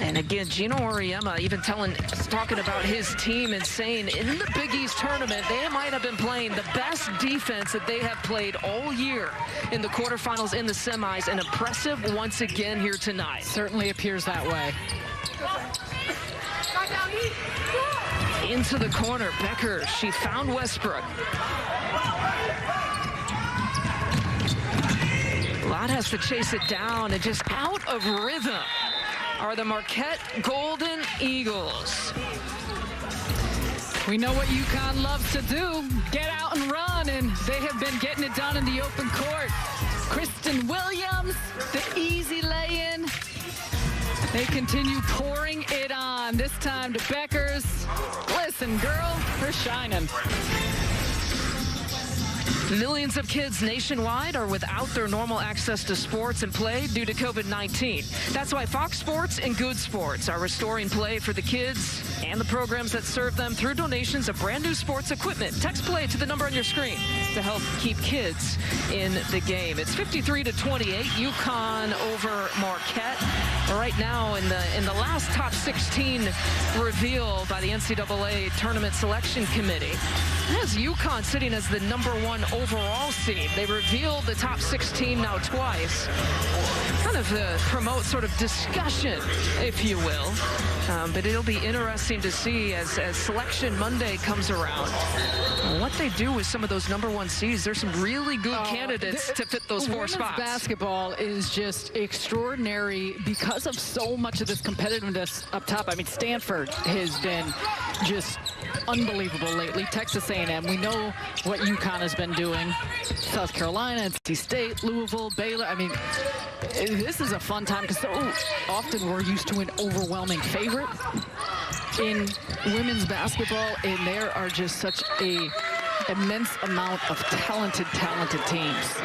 And again, Gino Auriemma even talking about his team and saying in the Big East tournament, they might have been playing the best defense that they have played all year in the quarterfinals, in the semis, and impressive once again here tonight. Certainly appears that way. Into the corner, Becker, she found Westbrook. Lott has to chase it down, and just out of rhythm are the Marquette Golden Eagles. We know what UConn loves to do, get out and run, and they have been getting it done in the open court. Kristen Williams, the easy lay-in. They continue pouring it on, this time to Beckers. Listen, girl, they're shining. Millions of kids nationwide are without their normal access to sports and play due to COVID-19. That's why Fox Sports and Good Sports are restoring play for the kids and the programs that serve them through donations of brand new sports equipment. Text play to the number on your screen to help keep kids in the game. It's 53-28, UConn over Marquette. Right now in the last top 16 reveal by the NCAA Tournament Selection Committee, it has UConn sitting as the #1 overall seed. They revealed the top 16 now twice. Kind of promote sort of discussion, if you will. But it'll be interesting to see as Selection Monday comes around what they do with some of those #1 seeds. There's some really good candidates to fit those 4 spots. Basketball is just extraordinary because of so much of this competitiveness up top. I mean, Stanford has been just unbelievable lately. Texas A&M, we know what UConn has been doing. South Carolina, NC State, Louisville, Baylor. I mean, this is a fun time because so often we're used to an overwhelming favorite in women's basketball, and there are just such a immense amount of talented teams.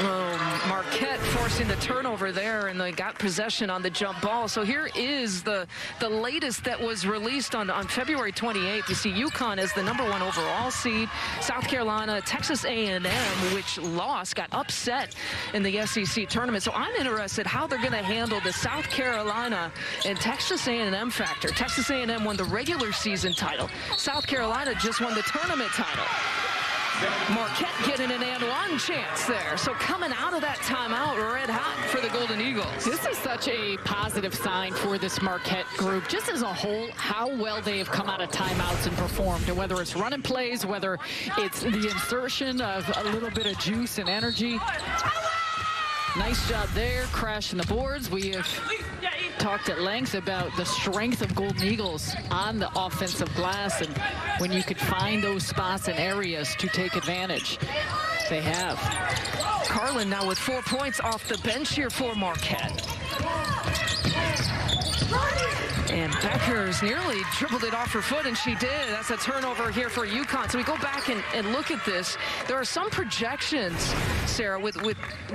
Marquette forcing the turnover there, and they got possession on the jump ball. So here is the latest that was released on February 28th. You see UConn as the #1 overall seed. South Carolina, Texas A&M, which lost, got upset in the SEC tournament. So I'm interested how they're going to handle the South Carolina and Texas A&M factor. Texas A&M won the regular season title. South Carolina just won the tournament title. Marquette getting an and one chance there. So coming out of that timeout red hot for the Golden Eagles. This is such a positive sign for this Marquette group. Just as a whole, how well they have come out of timeouts and performed. And whether it's running plays, whether it's the insertion of a little bit of juice and energy. Nice job there, crashing the boards. We have talked at length about the strength of Golden Eagles on the offensive glass, and when you could find those spots and areas to take advantage, they have. Carlin now with 4 points off the bench here for Marquette. And Beckers nearly dribbled it off her foot, and she did. That's a turnover here for UConn. So we go back and look at this. There are some projections, Sarah, with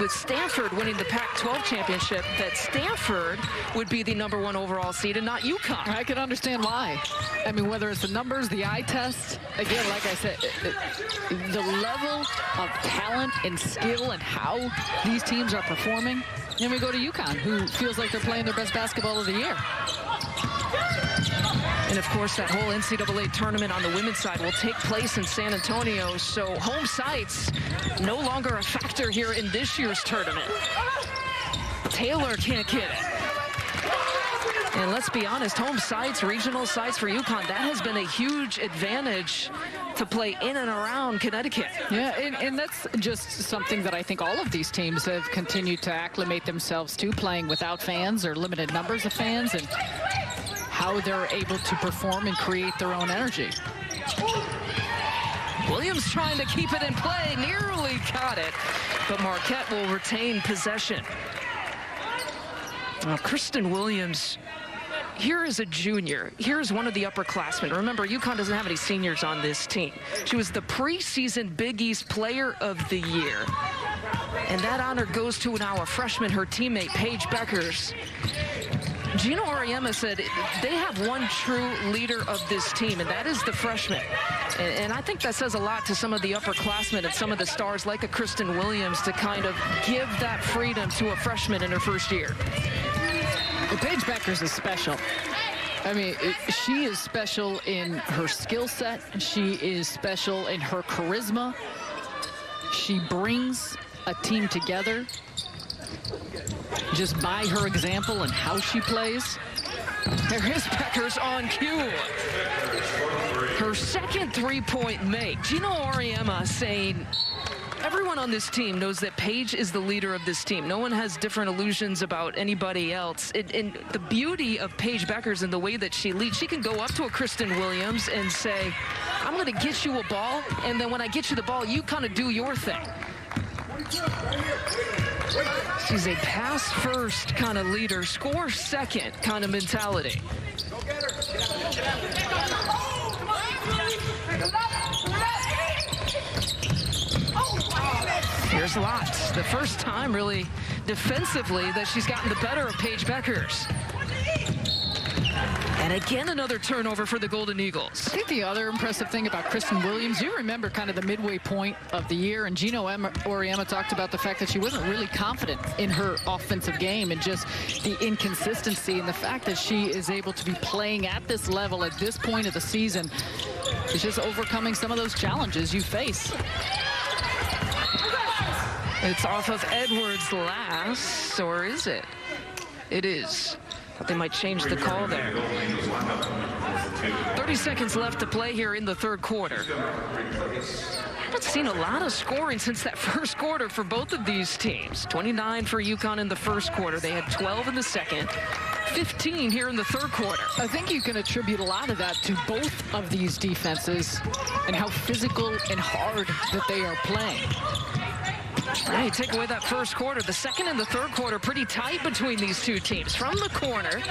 Stanford winning the Pac-12 championship, that Stanford would be the #1 overall seed and not UConn. I can understand why. I mean, whether it's the numbers, the eye test, again, like I said, the level of talent and skill and how these teams are performing. And we go to UConn, who feels like they're playing their best basketball of the year. And, of course, that whole NCAA tournament on the women's side will take place in San Antonio, so home sites no longer a factor here in this year's tournament. Taylor can't get it. And let's be honest, home sites, regional sites for UConn, that has been a huge advantage to play in and around Connecticut. Yeah, and that's just something that I think all of these teams have continued to acclimate themselves to, playing without fans or limited numbers of fans, and how they're able to perform and create their own energy. Williams trying to keep it in play, nearly caught it, but Marquette will retain possession. Now, Kristen Williams, here is a junior. Here's one of the upperclassmen. Remember, UConn doesn't have any seniors on this team. She was the preseason Big East Player of the Year. And that honor goes to now a freshman, her teammate, Paige Beckers. Gino Auriemma said they have one true leader of this team, and that is the freshman. And I think that says a lot to some of the upperclassmen and some of the stars like a Kristen Williams to kind of give that freedom to a freshman in her first year. Well, Paige Beckers is special. I mean, she is special in her skill set. She is special in her charisma. She brings a team together just by her example and how she plays. There is Beckers on cue. Her second three-point make. Gino Auriemma saying everyone on this team knows that Paige is the leader of this team. No one has different illusions about anybody else. And the beauty of Paige Beckers and the way that she leads, she can go up to a Kristen Williams and say, I'm going to get you a ball, and then when I get you the ball, you kind of do your thing. She's a pass-first kind of leader, score-second kind of mentality. Here's Lotz, the first time really defensively that she's gotten the better of Paige Beckers. And again, another turnover for the Golden Eagles. I think the other impressive thing about Kristen Williams, you remember kind of the midway point of the year, and Gino Auriemma talked about the fact that she wasn't really confident in her offensive game, and just the inconsistency, and the fact that she is able to be playing at this level at this point of the season is just overcoming some of those challenges you face. It's off of Edwards last, or is it? It is. Thought they might change the call there. 30 seconds left to play here in the third quarter. Haven't seen a lot of scoring since that first quarter for both of these teams. 29 for UConn in the first quarter. They had 12 in the second. 15 here in the third quarter. I think you can attribute a lot of that to both of these defenses and how physical and hard that they are playing. Hey, take away that first quarter. The second and the third quarter pretty tight between these two teams. From the corner,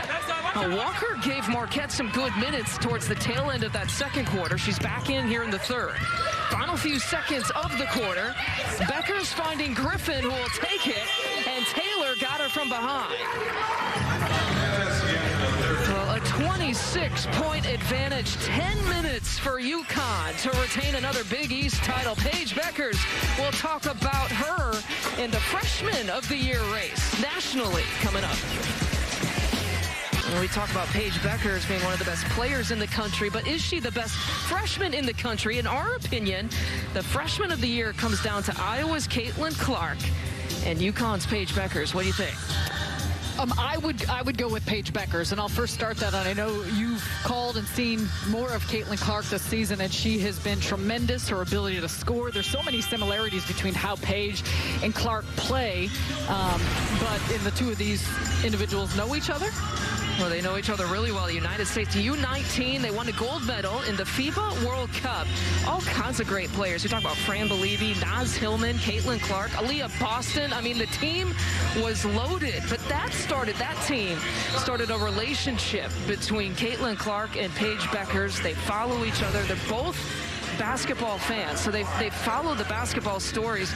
Walker gave Marquette some good minutes towards the tail end of that second quarter. She's back in here in the third. Final few seconds of the quarter. Beckers finding Griffin, who will take it, and Taylor got her from behind. Well, a 26-point advantage, 10 minutes for UConn to retain another Big East title. Paige Beckers will talk about her in the Freshman of the Year race nationally coming up. And we talk about Paige Beckers being one of the best players in the country, but is she the best freshman in the country? In our opinion, the Freshman of the Year comes down to Iowa's Caitlin Clark and UConn's Paige Beckers. What do you think? I would go with Paige Beckers, and I'll first start that on. I know you've called and seen more of Caitlin Clark this season, and she has been tremendous. Her ability to score. There's so many similarities between how Paige and Clark play, but in the two of these individuals know each other. Well, they know each other really well. The United States U19, they won a gold medal in the FIBA World Cup. All kinds of great players. We talk about Fran Believy, Naz Hillman, Caitlin Clark, Aaliyah Boston. I mean, the team was loaded, but that team started a relationship between Caitlin Clark and Paige Beckers. They follow each other. They're both basketball fans, so they follow the basketball stories.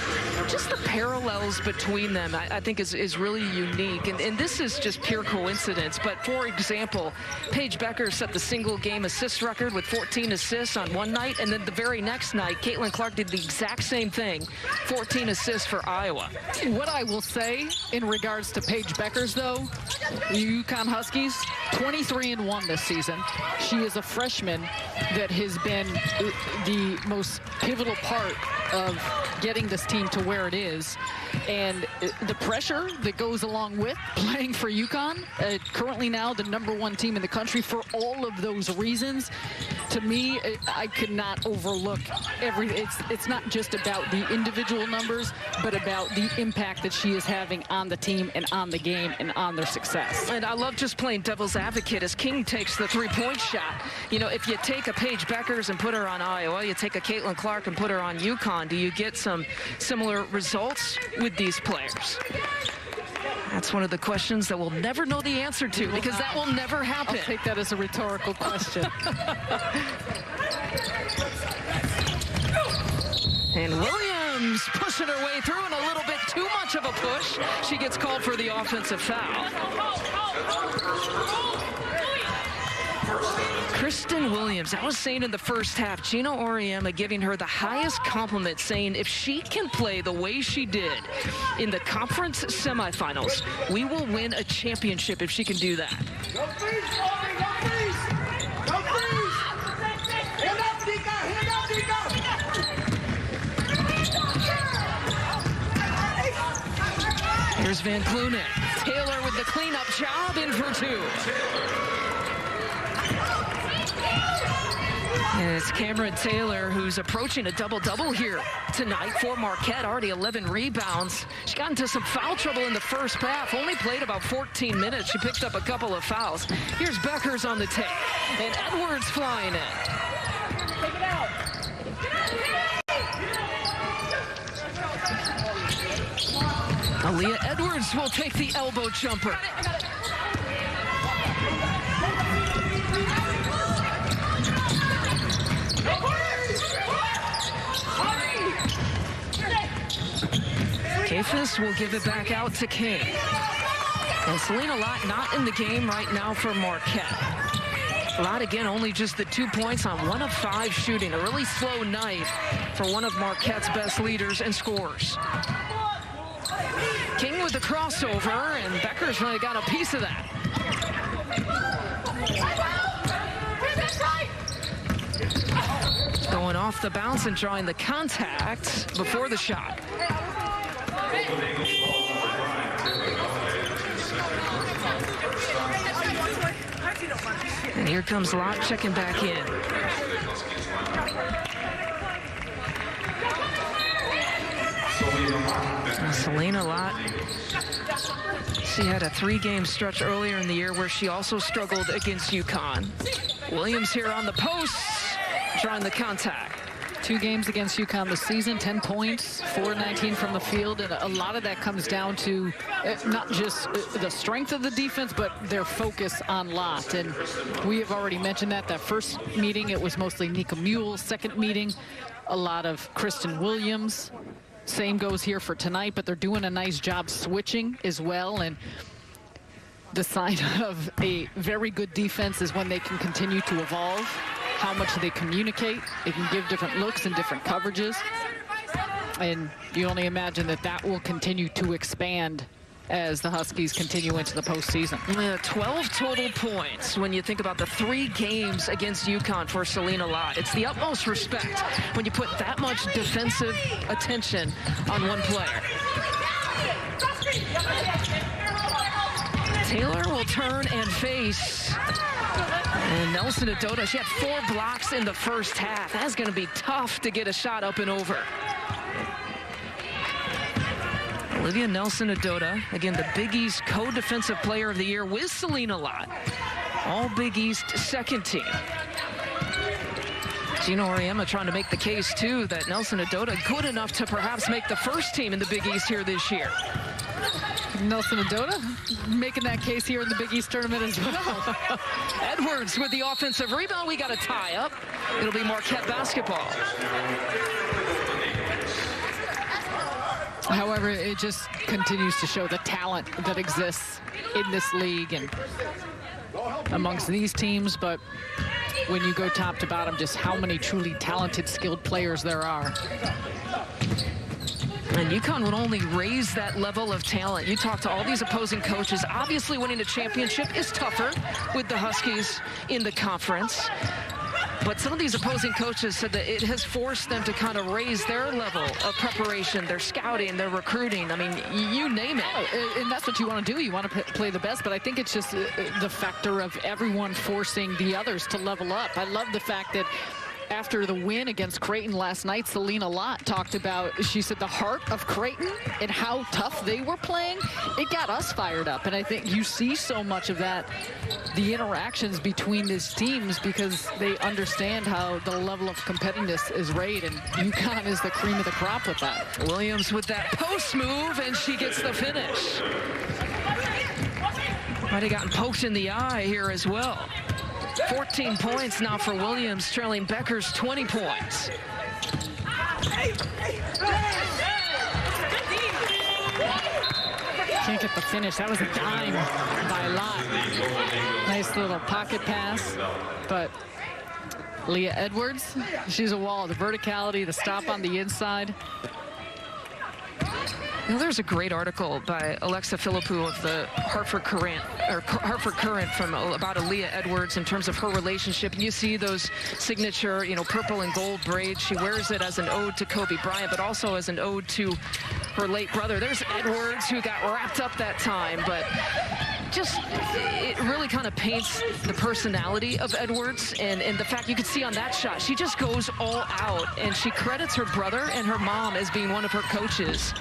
Just the parallels between them, I think, is really unique, and this is just pure coincidence. But for example, Paige Beckers set the single game assist record with 14 assists on one night, and then the very next night Caitlin Clark did the exact same thing, 14 assists for Iowa. What I will say in regards to Paige Beckers, though, UConn Huskies 23-1 this season. She is a freshman that has been the most pivotal part of getting this team to where it is, and the pressure that goes along with playing for UConn, currently now the #1 team in the country. For all of those reasons, to me, I could not overlook it's not just about the individual numbers, but about the impact that she is having on the team and on the game and on their success. And I love just playing devil's advocate as King takes the three-point shot. You know, if you take a Paige Beckers and put her on Iowa, you take a Caitlin Clark and put her on UConn, do you get some similar results with these players? That's one of the questions that we'll never know the answer to, because that will never happen. I'll take that as a rhetorical question. And Williams pushing her way through, and a little bit too much of a push. She gets called for the offensive foul. Kristen Williams, I was saying in the first half, Gina Auriemma giving her the highest compliment, saying if she can play the way she did in the conference semifinals, we will win a championship if she can do that. Go freeze, Bobby, go freeze! Go freeze! Hand up, Tika! Hand up, Tika! Here's Van Clunen. Taylor with the cleanup job, in for two. And it's Cameron Taylor who's approaching a double-double here tonight for Marquette. Already 11 rebounds. She got into some foul trouble in the first half. Only played about 14 minutes. She picked up a couple of fouls. Here's Beckers on the take. And Edwards flying in. Take it out! Aaliyah Edwards will take the elbow jumper. Kafis will give it back out to King. And Selena Lott not in the game right now for Marquette. Lott again only just the 2 points on 1 of 5 shooting. A really slow night for one of Marquette's best leaders and scorers. King with the crossover, and Beckers really got a piece of that. Going off the bounce and drawing the contact before the shot. And here comes Lott checking back in. Selena Lott, she had a 3-game stretch earlier in the year where she also struggled against UConn. Williams here on the post, drawing the contact. 2 games against UConn this season, 10 points, 4-19 from the field, and a lot of that comes down to not just the strength of the defense, but their focus on Lott. And we have already mentioned that first meeting, it was mostly Nika Mule. Second meeting, a lot of Kristen Williams. Same goes here for tonight, but they're doing a nice job switching as well. And the sign of a very good defense is when they can continue to evolve. How much they communicate. They can give different looks and different coverages. And you only imagine that that will continue to expand as the Huskies continue into the postseason. 12 total points when you think about the 3 games against UConn for Selena Lott. It's the utmost respect when you put that much defensive attention on one player. Taylor will turn and face. And Nelson Adota, she had 4 blocks in the first half. That's going to be tough to get a shot up and over. Olivia Nelson-Adota, again, the Big East co-defensive player of the year with Selena Lott. All Big East second team. Gina Auriemma trying to make the case, too, that Nelson-Adota good enough to perhaps make the first team in the Big East here this year. Nelson-Adota making that case here in the Big East tournament as well. Edwards with the offensive rebound. We got a tie-up. It'll be Marquette basketball. However, it just continues to show the talent that exists in this league and amongst these teams, but when you go top to bottom, just how many truly talented, skilled players there are. And UConn would only raise that level of talent. You talk to all these opposing coaches. Obviously, winning a championship is tougher with the Huskies in the conference. But some of these opposing coaches said that it has forced them to kind of raise their level of preparation, their scouting, their recruiting. I mean, you name it. And that's what you want to do. You want to play the best, but I think it's just the factor of everyone forcing the others to level up. I love the fact that after the win against Creighton last night, Selena Lott talked about, she said, the heart of Creighton and how tough they were playing. It got us fired up. And I think you see so much of that, the interactions between these teams, because they understand how the level of competitiveness is rated. And UConn is the cream of the crop with that. Williams with that post move, and she gets the finish. Might have gotten poked in the eye here as well. 14 points now for Williams, trailing Becker's 20 points. Can't get the finish. That was a dime by Lott. Nice little pocket pass, but Leah Edwards, she's a wall. The verticality, the stop on the inside. You know, there's a great article by Alexa Philippou of the Hartford Courant from about Aaliyah Edwards in terms of her relationship. And you see those signature, you know, purple and gold braids. She wears it as an ode to Kobe Bryant, but also as an ode to her late brother. There's Edwards, who got wrapped up that time, but just, it really kind of paints the personality of Edwards, and the fact you could see on that shot, she just goes all out, and she credits her brother and her mom as being one of her coaches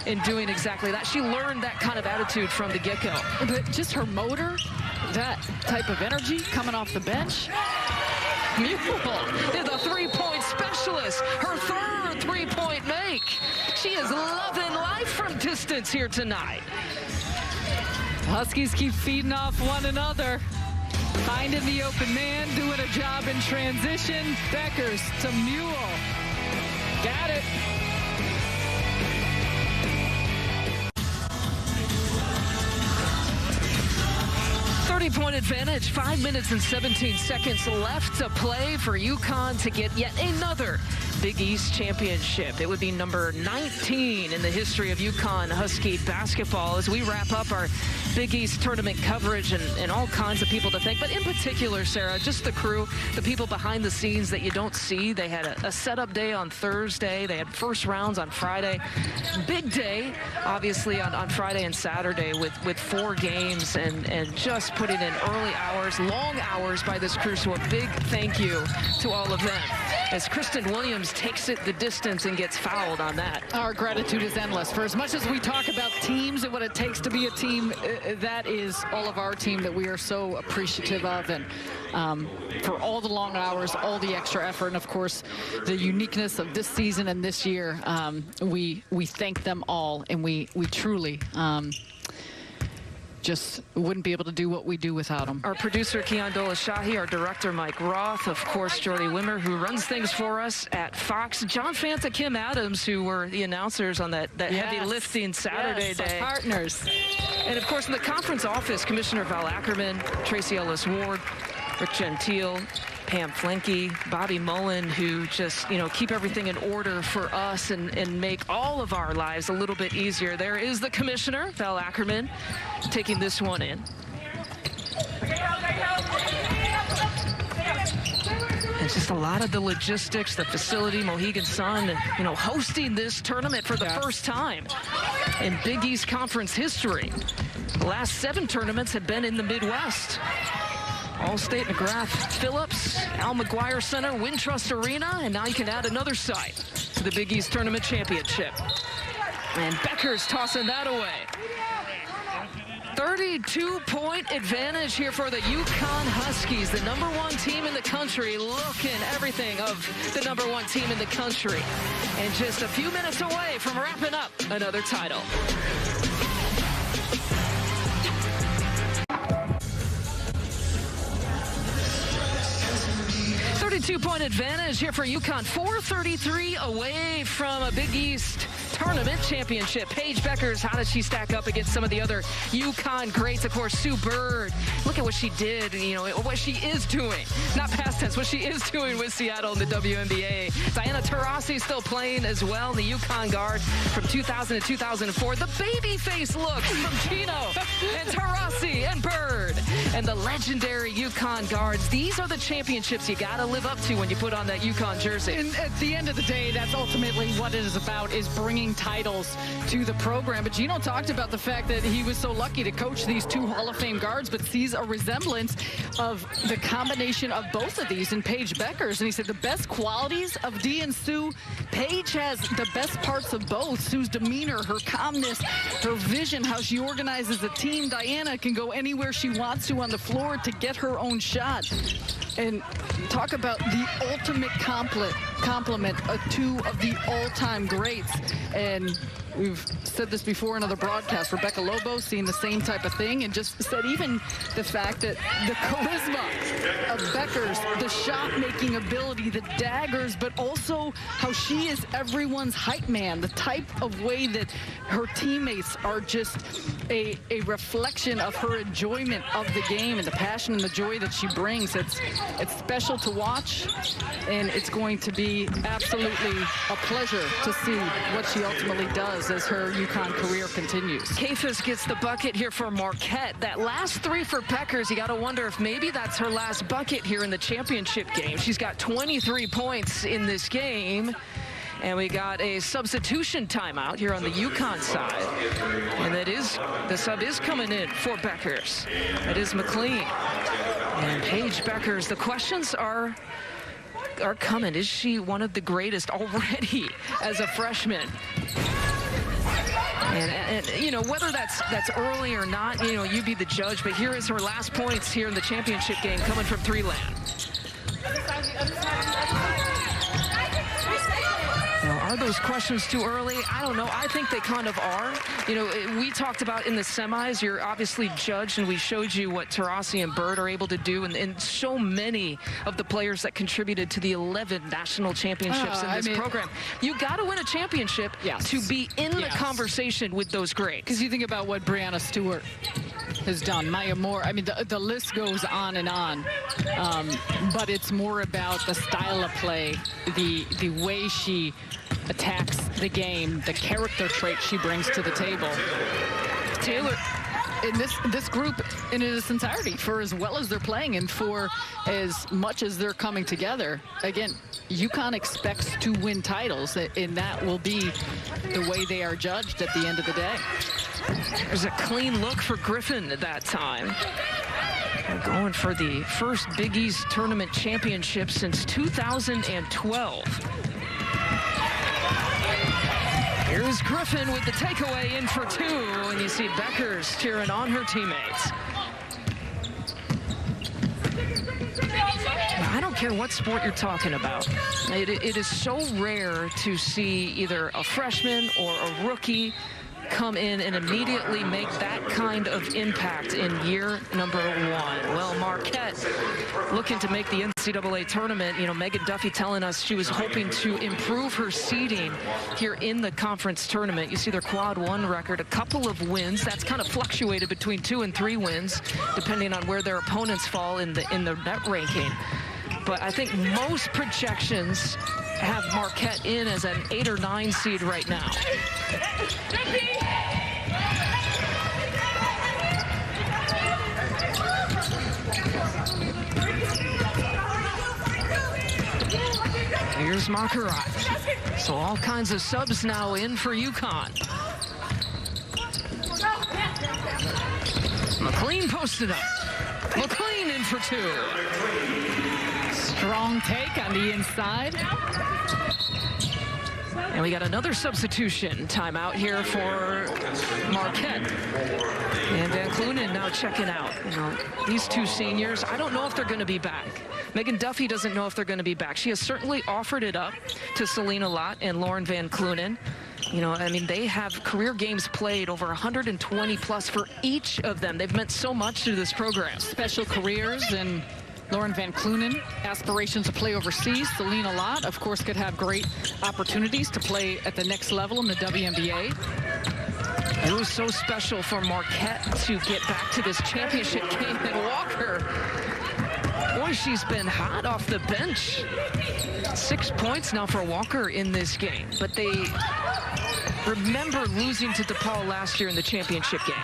in doing exactly that. She learned that kind of attitude from the get-go. But just her motor, that type of energy coming off the bench. Mule is a three-point specialist. Her third three-point make. She is loving life from distance here tonight. Huskies keep feeding off one another. Finding the open man, doing a job in transition. Beckers to Mule. Got it. Point advantage, 5 minutes and 17 seconds left to play for UConn to get yet another Big East championship. It would be number 19 in the history of UConn Husky basketball as we wrap up our Big East tournament coverage, and all kinds of people to thank. But in particular, Sarah, just the crew, the people behind the scenes that you don't see. They had a setup day on Thursday. They had first rounds on Friday. Big day, obviously, on Friday and Saturday with 4 games, and just putting in early hours, long hours by this crew. So a big thank you to all of them as Kristen Williams takes it the distance and gets fouled on that. Our gratitude is endless. For as much as we talk about teams and what it takes to be a team, that is all of our team that we are so appreciative of, and for all the long hours, all the extra effort, and of course the uniqueness of this season and this year. We thank them all, and we truly just wouldn't be able to do what we do without them. Our producer, Keon Dolashahi, our director, Mike Roth, of course, Jordy Wimmer, who runs things for us at Fox, John Fanta, Kim Adams, who were the announcers on that heavy lifting Saturday day. Partners. And, of course, in the conference office, Commissioner Val Ackerman, Tracy Ellis Ward, Rick Gentile, Pam Flenke, Bobby Mullen, who just, you know, keep everything in order for us and make all of our lives a little bit easier. There is the commissioner, Val Ackerman, taking this one in. It's just a lot of the logistics, the facility, Mohegan Sun, you know, hosting this tournament for the first time in Big East Conference history. The last 7 tournaments have been in the Midwest. Allstate, McGrath, Phillips, Al McGuire Center, Wintrust Arena, and now you can add another site to the Big East Tournament Championship. And Becker's tossing that away. 32-point advantage here for the UConn Huskies, the #1 team in the country, looking everything of the #1 team in the country. And just a few minutes away from wrapping up another title. 32-point advantage here for UConn. 4:33 away from a Big East tournament championship. Paige Beckers, how does she stack up against some of the other UConn greats? Of course, Sue Bird. Look at what she did, what she is doing. Not past tense, what she is doing with Seattle in the WNBA. Diana Taurasi still playing as well, the UConn guard from 2000 to 2004. The baby face look from Gino and Taurasi and Bird. And the legendary UConn guards. These are the championships you got to live up to when you put on that UConn jersey. And at the end of the day, that's ultimately what it is about, is bringing titles to the program. But Gino talked about the fact that he was so lucky to coach these two Hall of Fame guards, but sees a resemblance of the combination of both of these in Paige Beckers. And he said the best qualities of Dee and Sue, Paige has the best parts of both. Sue's demeanor, her calmness, her vision, how she organizes the team. Diana can go anywhere she wants to on the floor to get her own shot. And talk about the ultimate compliment of two of the all-time greats. And we've said this before in other broadcasts. Rebecca Lobo seeing the same type of thing, and just said even the fact that the charisma of Beckers, the shot-making ability, the daggers, but also how she is everyone's hype man, the type of way that her teammates are just a reflection of her enjoyment of the game and the passion and the joy that she brings. It's special to watch, and it's going to be absolutely a pleasure to see what she ultimately does as her UConn career continues. Kafis gets the bucket here for Marquette. That last three for Beckers, you got to wonder if maybe that's her last bucket here in the championship game. She's got 23 points in this game. And we got a substitution timeout here on the UConn side. And the sub is coming in for Beckers. That is McLean. And Paige Beckers, the questions are coming. Is she one of the greatest already as a freshman? And whether that's early or not, you be the judge. But here is her last points here in the championship game coming from three land. Are those questions too early? I don't know. I think they kind of are. We talked about in the semis, you're obviously judged, and we showed you what Taurasi and Bird are able to do, and so many of the players that contributed to the 11 national championships in this program. You got to win a championship to be in the conversation with those greats. Because you think about what Brianna Stewart has done, Maya Moore. I mean, the list goes on and on. But it's more about the style of play, the way she attacks the game, the character trait she brings to the table. Taylor, in this group in its entirety, for as well as they're playing and for as much as they're coming together, again, UConn expects to win titles, and that will be the way they are judged at the end of the day. There's a clean look for Griffin at that time. They're going for the first Big East tournament championship since 2012. Here's Griffin with the takeaway in for two, and you see Beckers cheering on her teammates. I don't care what sport you're talking about. It is so rare to see either a freshman or a rookie come in and immediately make that kind of impact in year number one. Well, Marquette looking to make the NCAA tournament. Megan Duffy telling us she was hoping to improve her seeding here in the conference tournament. You see their quad one record, a couple of wins. That's kind of fluctuated between 2 and 3 wins, depending on where their opponents fall in the net ranking. But I think most projections have Marquette in as an 8 or 9 seed right now. Here's Marquette. So all kinds of subs now in for UConn. McLean posted up. McLean in for 2. Strong take on the inside. And we got another substitution timeout here for Marquette. And Van Clunen now checking out. These two seniors, I don't know if they're going to be back. Megan Duffy doesn't know if they're going to be back. She has certainly offered it up to Selena Lott and Lauren Van Clunen. They have career games played over 120 plus for each of them. They've meant so much to this program. Special careers, and Lauren Van Clunen, aspirations to play overseas. Selena Lott, of course, could have great opportunities to play at the next level in the WNBA. It was so special for Marquette to get back to this championship game. And Walker, boy, she's been hot off the bench. 6 points now for Walker in this game. But they remember losing to DePaul last year in the championship game.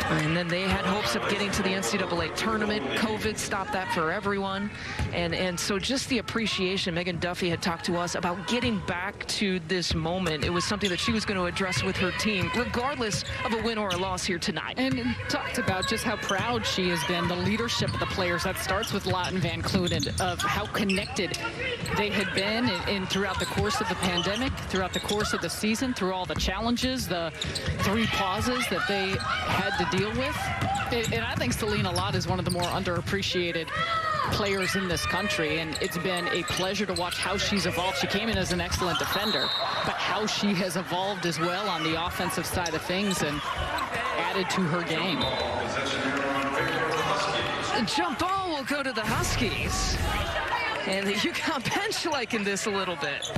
And then they had hopes of getting to the NCAA tournament. COVID stopped that for everyone. And so just the appreciation, Megan Duffy had talked to us about getting back to this moment. It was something that she was going to address with her team, regardless of a win or a loss here tonight. And talked about just how proud she has been, the leadership of the players. That starts with Lott and Van Clunen, of how connected they had been in throughout the course of the pandemic, throughout the course of the season, through all the challenges, the 3 pauses that they had to deal with. And I think Selena Lott is one of the more underappreciated players in this country, and it's been a pleasure to watch how she's evolved. She came in as an excellent defender, but how she has evolved as well on the offensive side of things and added to her game. The jump ball will go to the Huskies, and the UConn bench liking this a little bit.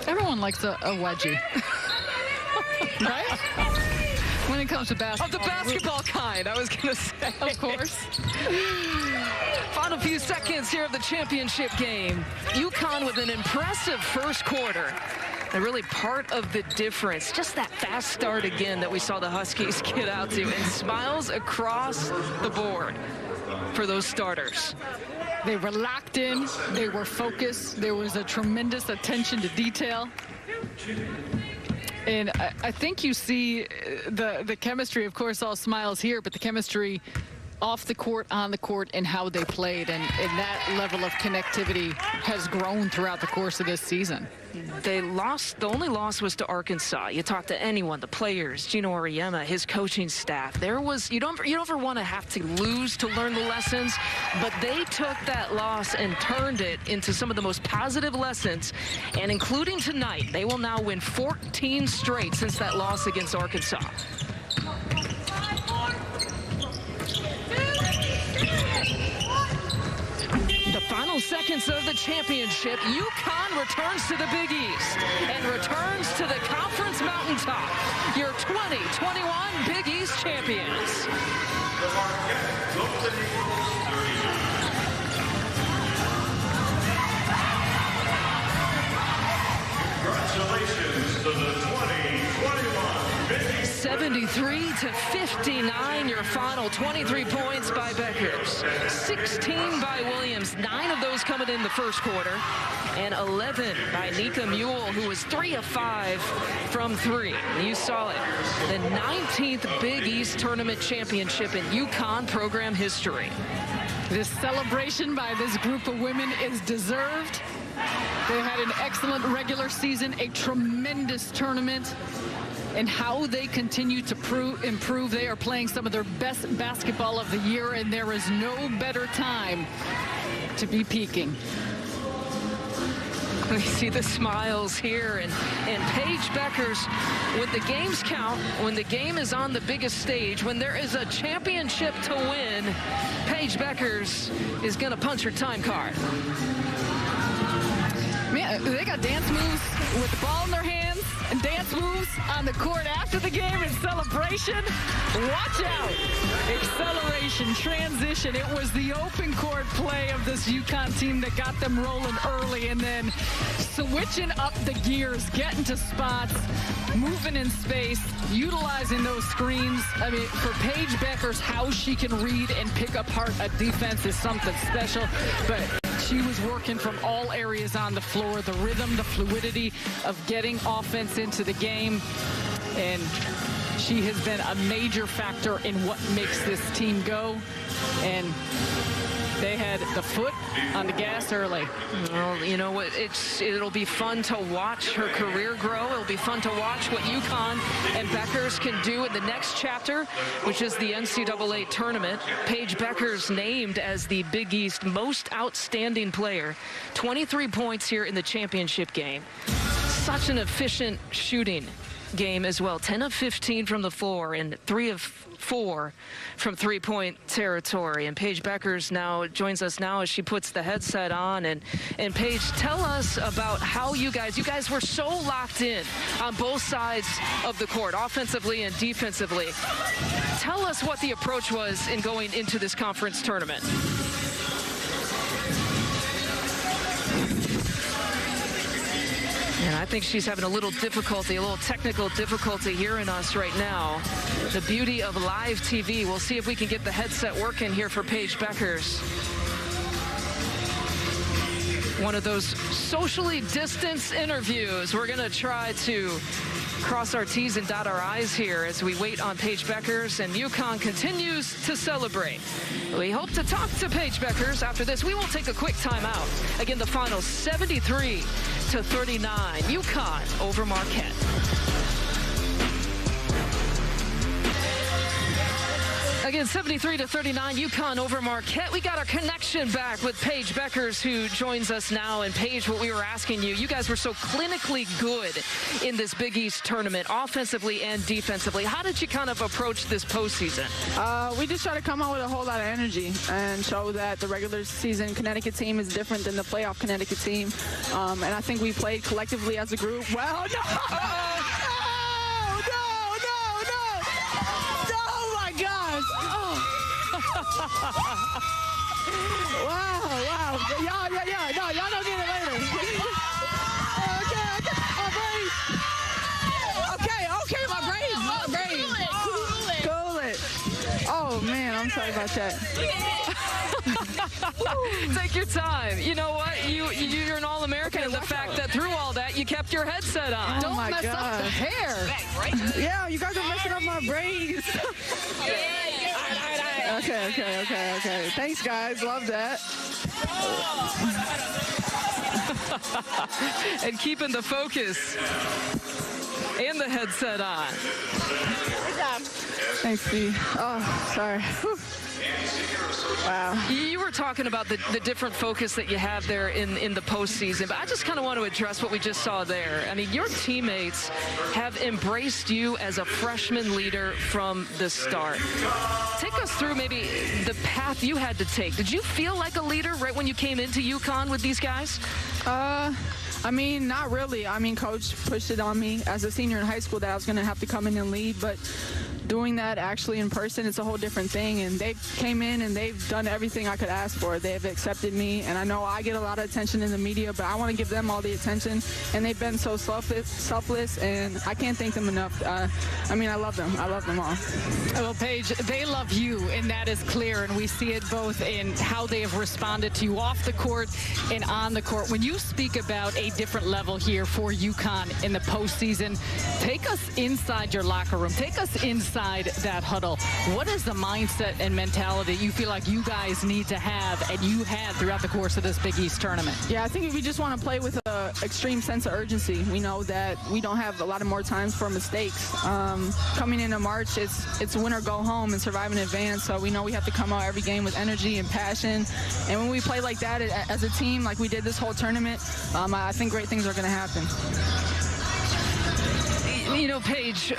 Everyone likes a wedgie. Right? When it comes to basketball. Of the basketball kind, I was going to say. Of course. Final few seconds here of the championship game. UConn with an impressive first quarter. And really part of the difference, just that fast start again that we saw the Huskies get out to. And smiles across the board for those starters. They were locked in. They were focused. There was a tremendous attention to detail. And I think you see the chemistry, of course, all smiles here, but the chemistry off the court, on the court, and how they played. And that level of connectivity has grown throughout the course of this season. They lost. The only loss was to Arkansas. You talk to anyone, the players, Gino Auriemma, his coaching staff. There was, you don't ever want to have to lose to learn the lessons, but they took that loss and turned it into some of the most positive lessons. And including tonight, they will now win 14 straight since that loss against Arkansas. The final seconds of the championship, UConn returns to the Big East and returns to the conference mountaintop. Your 2021 Big East champions. Congratulations to the 2021 Big East. 73-59, your final. 23 points by Beckers, 16 by Williams, 9 of those coming in the first quarter, and 11 by Nika Mule, who was 3 of 5 from 3. You saw it, the 19th Big East Tournament championship in UConn program history. This celebration by this group of women is deserved. They had an excellent regular season, a tremendous tournament. And how they continue to improve. They are playing some of their best basketball of the year, and there is no better time to be peaking. We see the smiles here, and Paige Beckers, when the games count, when the game is on the biggest stage, when there is a championship to win, Paige Beckers is going to punch her time card. Man, they got dance moves with the ball in their hands and dance moves on the court after the game in celebration. Watch out. Acceleration, transition. It was the open court play of this UConn team that got them rolling early, and then switching up the gears, getting to spots, moving in space, utilizing those screens. I mean, for Paige Beckers, how she can read and pick apart a defense is something special, but she was working from all areas on the floor, the rhythm, the fluidity of getting offense into the game. And she has been a major factor in what makes this team go. And they had the foot on the gas early. Well, you know what? It'll be fun to watch her career grow. It'll be fun to watch what UConn and Beckers can do in the next chapter, which is the NCAA tournament. Paige Beckers named as the Big East most outstanding player. 23 points here in the championship game. Such an efficient shooting game as well. 10 of 15 from the floor and 3 of 4 from three-point territory. And Paige Beckers now joins us now as she puts the headset on. And Paige, tell us about how you guys were so locked in on both sides of the court, offensively and defensively. Tell us what the approach was in going into this conference tournament. And I think she's having a little technical difficulty hearing us right now. The beauty of live TV. We'll see if we can get the headset working here for Paige Beckers. One of those socially distanced interviews. We're going to try to cross our T's and dot our I's here as we wait on Paige Beckers, and UConn continues to celebrate. We hope to talk to Paige Beckers after this. We will take a quick timeout. Again, the final 73-39. UConn over Marquette. Again, 73-39, UConn over Marquette. We got our connection back with Paige Beckers, who joins us now. And Paige, what we were asking you guys were so clinically good in this Big East tournament, offensively and defensively. How did you kind of approach this postseason? We just try to come out with a whole lot of energy and show that the regular season Connecticut team is different than the playoff Connecticut team. And I think we played collectively as a group. Well, no! Wow. Yeah. No, y'all don't get it later. Okay, my braids. Cool it. Oh, man, I'm sorry about that. Take your time. You know what? You're an All-American, and the fact that through all that, you kept your headset on. Don't mess up the hair. Yeah, you guys are messing up my braids. Okay. Thanks, guys. Love that. And keeping the focus and the headset on. Good job. Thanks, Steve. Oh, sorry. Whew. Wow. You were talking about the different focus that you have there in the postseason, but I just kind of want to address what we just saw there. I mean, your teammates have embraced you as a freshman leader from the start. Take us through maybe the path you had to take. Did you feel like a leader right when you came into UConn with these guys? I mean, not really. I mean, Coach pushed it on me as a senior in high school that I was going to have to come in and lead, but doing that actually in person, it's a whole different thing. And they came in and they've done everything I could ask for. They've accepted me, and I know I get a lot of attention in the media, but I want to give them all the attention. And they've been so selfless, and I can't thank them enough. I mean, I love them. I love them all. Well, Paige, they love you, and that is clear. And we see it both in how they have responded to you off the court and on the court. When you speak about a different level here for UConn in the postseason, take us inside your locker room. Take us inside that huddle. What is the mindset and mentality you feel like you guys need to have and you had throughout the course of this Big East tournament? Yeah, I think we just want to play with an extreme sense of urgency. We know that we don't have a lot of more times for mistakes. Coming into March, it's win or go home and survive in advance. So we know we have to come out every game with energy and passion. And when we play like that as a team, like we did this whole tournament, I think great things are going to happen. You know, Paige,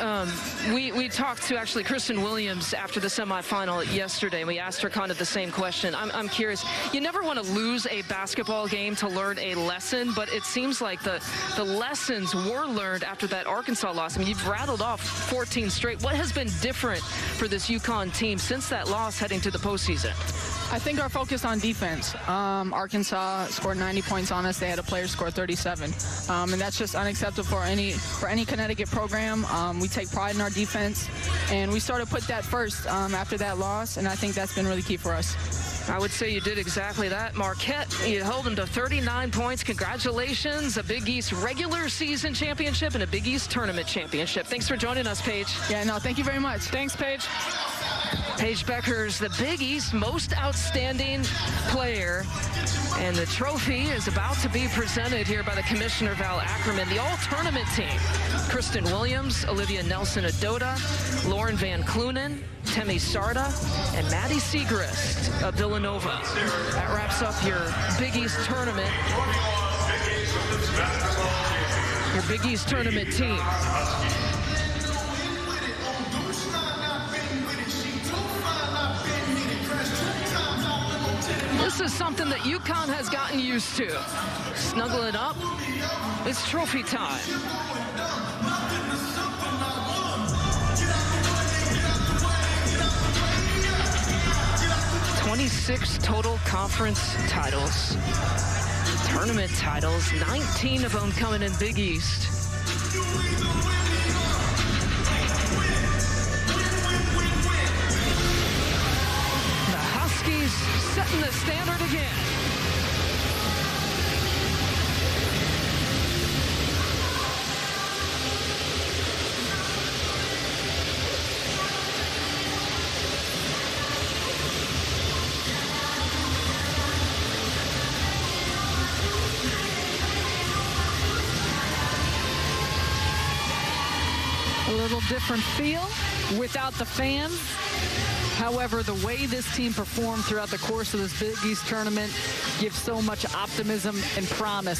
we talked to actually Kristen Williams after the semifinal yesterday, and we asked her kind of the same question. I'm curious. You never want to lose a basketball game to learn a lesson, but it seems like the lessons were learned after that Arkansas loss. I mean, you've rattled off 14 straight. What has been different for this UConn team since that loss heading to the postseason? I think our focus on defense. Arkansas scored 90 points on us. They had a player score 37. And that's just unacceptable for any Connecticut program. We take pride in our defense, and we sort of put that first after that loss, and I think that's been really key for us. I would say you did exactly that. Marquette, you held them to 39 points. Congratulations. A Big East regular season championship and a Big East tournament championship. Thanks for joining us, Paige. Yeah, no, thank you very much. Thanks, Paige. Paige Beckers, the Big East most outstanding player. And the trophy is about to be presented here by the Commissioner, Val Ackerman. The all-tournament team, Kristen Williams, Olivia Nelson-Adota, Lauren Van Clunen, Temi Sarda, and Maddie Segrist of Villanova. That wraps up your Big East tournament. your Big East tournament team. This is something that UConn has gotten used to. Snuggling up. It's trophy time. 26 total conference titles. Tournament titles, 19 of them coming in Big East. The Huskies setting the standard again. A little different feel without the fans. However, the way this team performed throughout the course of this Big East tournament gives so much optimism and promise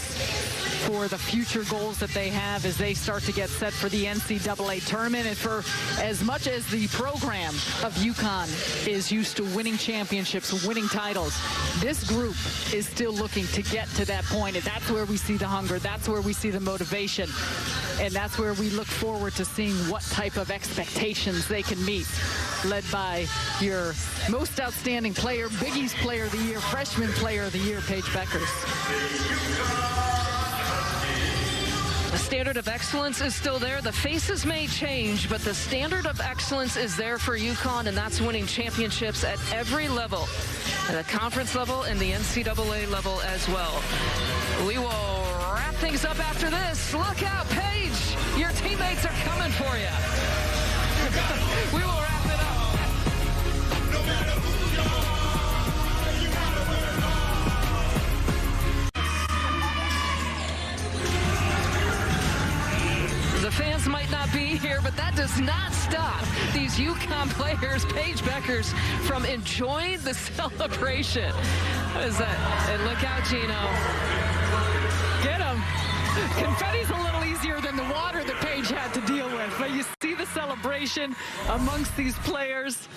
for the future goals that they have as they start to get set for the NCAA tournament. And for as much as the program of UConn is used to winning championships, winning titles, this group is still looking to get to that point. And that's where we see the hunger. That's where we see the motivation. And that's where we look forward to seeing what type of expectations they can meet, led by your most outstanding player, Big East Player of the Year, Freshman Player of the Year, Paige Beckers. The standard of excellence is still there. The faces may change, but the standard of excellence is there for UConn, and that's winning championships at every level, at the conference level and the NCAA level as well. We will wrap things up after this. Look out, Paige. Your teammates are coming for you. We will wrap it up. The fans might not be here, but that does not stop these UConn players, Paige Beckers, from enjoying the celebration. What is that? And look out, Gino. Get him. Confetti's a little easier than the water that Paige had to deal with, but you see the celebration amongst these players,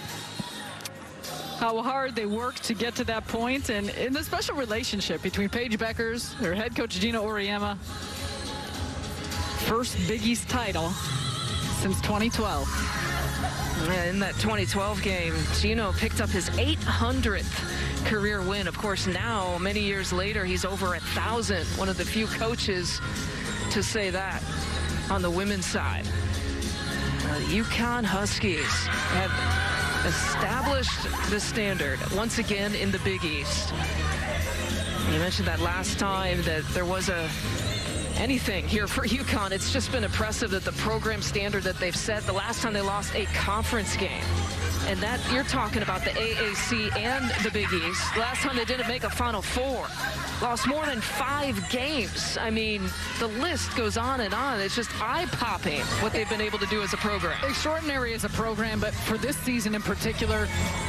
how hard they worked to get to that point, and in the special relationship between Paige Beckers, her head coach Gino Auriemma. First Big East title since 2012. In that 2012 game, Gino picked up his 800th career win. Of course, now, many years later, he's over 1,000. One of the few coaches to say that on the women's side. The UConn Huskies have established the standard once again in the Big East. You mentioned that last time that there was anything here for UConn. It's just been impressive that the program standard that they've set. The last time they lost a conference game, and that you're talking about the AAC and the Big East. Last time they didn't make a Final Four. Lost more than 5 games. I mean, the list goes on and on. It's just eye-popping what they've been able to do as a program. Extraordinary as a program, but for this season in particular,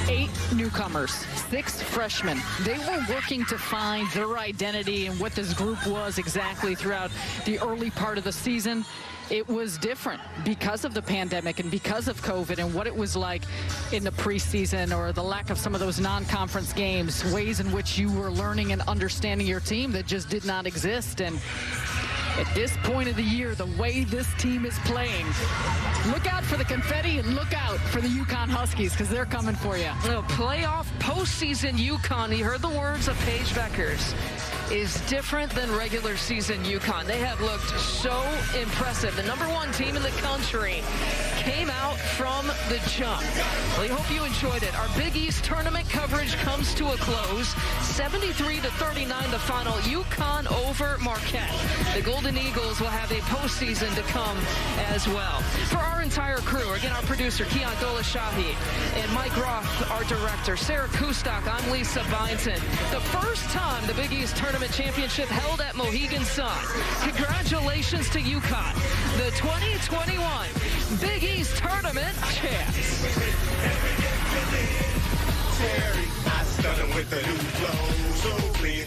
8 newcomers, 6 freshmen. They were working to find their identity and what this group was exactly throughout the early part of the season. It was different because of the pandemic and because of COVID and what it was like in the preseason, or the lack of some of those non-conference games, ways in which you were learning and understanding your team that just did not exist. And at this point of the year, the way this team is playing, look out for the confetti and look out for the UConn Huskies, because they're coming for you. Playoff postseason UConn, you heard the words of Paige Beckers, is different than regular season UConn. They have looked so impressive. The #1 team in the country came out from the jump. We hope you enjoyed it. Our Big East tournament coverage comes to a close. 73-39 the final. UConn over Marquette. The Golden Eagles will have a postseason to come as well. For our entire crew, again, our producer, Keon Dolashahi, and Mike Roth, our director, Sarah Kustak, I'm Lisa Byington. The first time the Big East Tournament Championship held at Mohegan Sun. Congratulations to UConn, the 2021 Big East Tournament champs. I stunning with the new flow, so clean.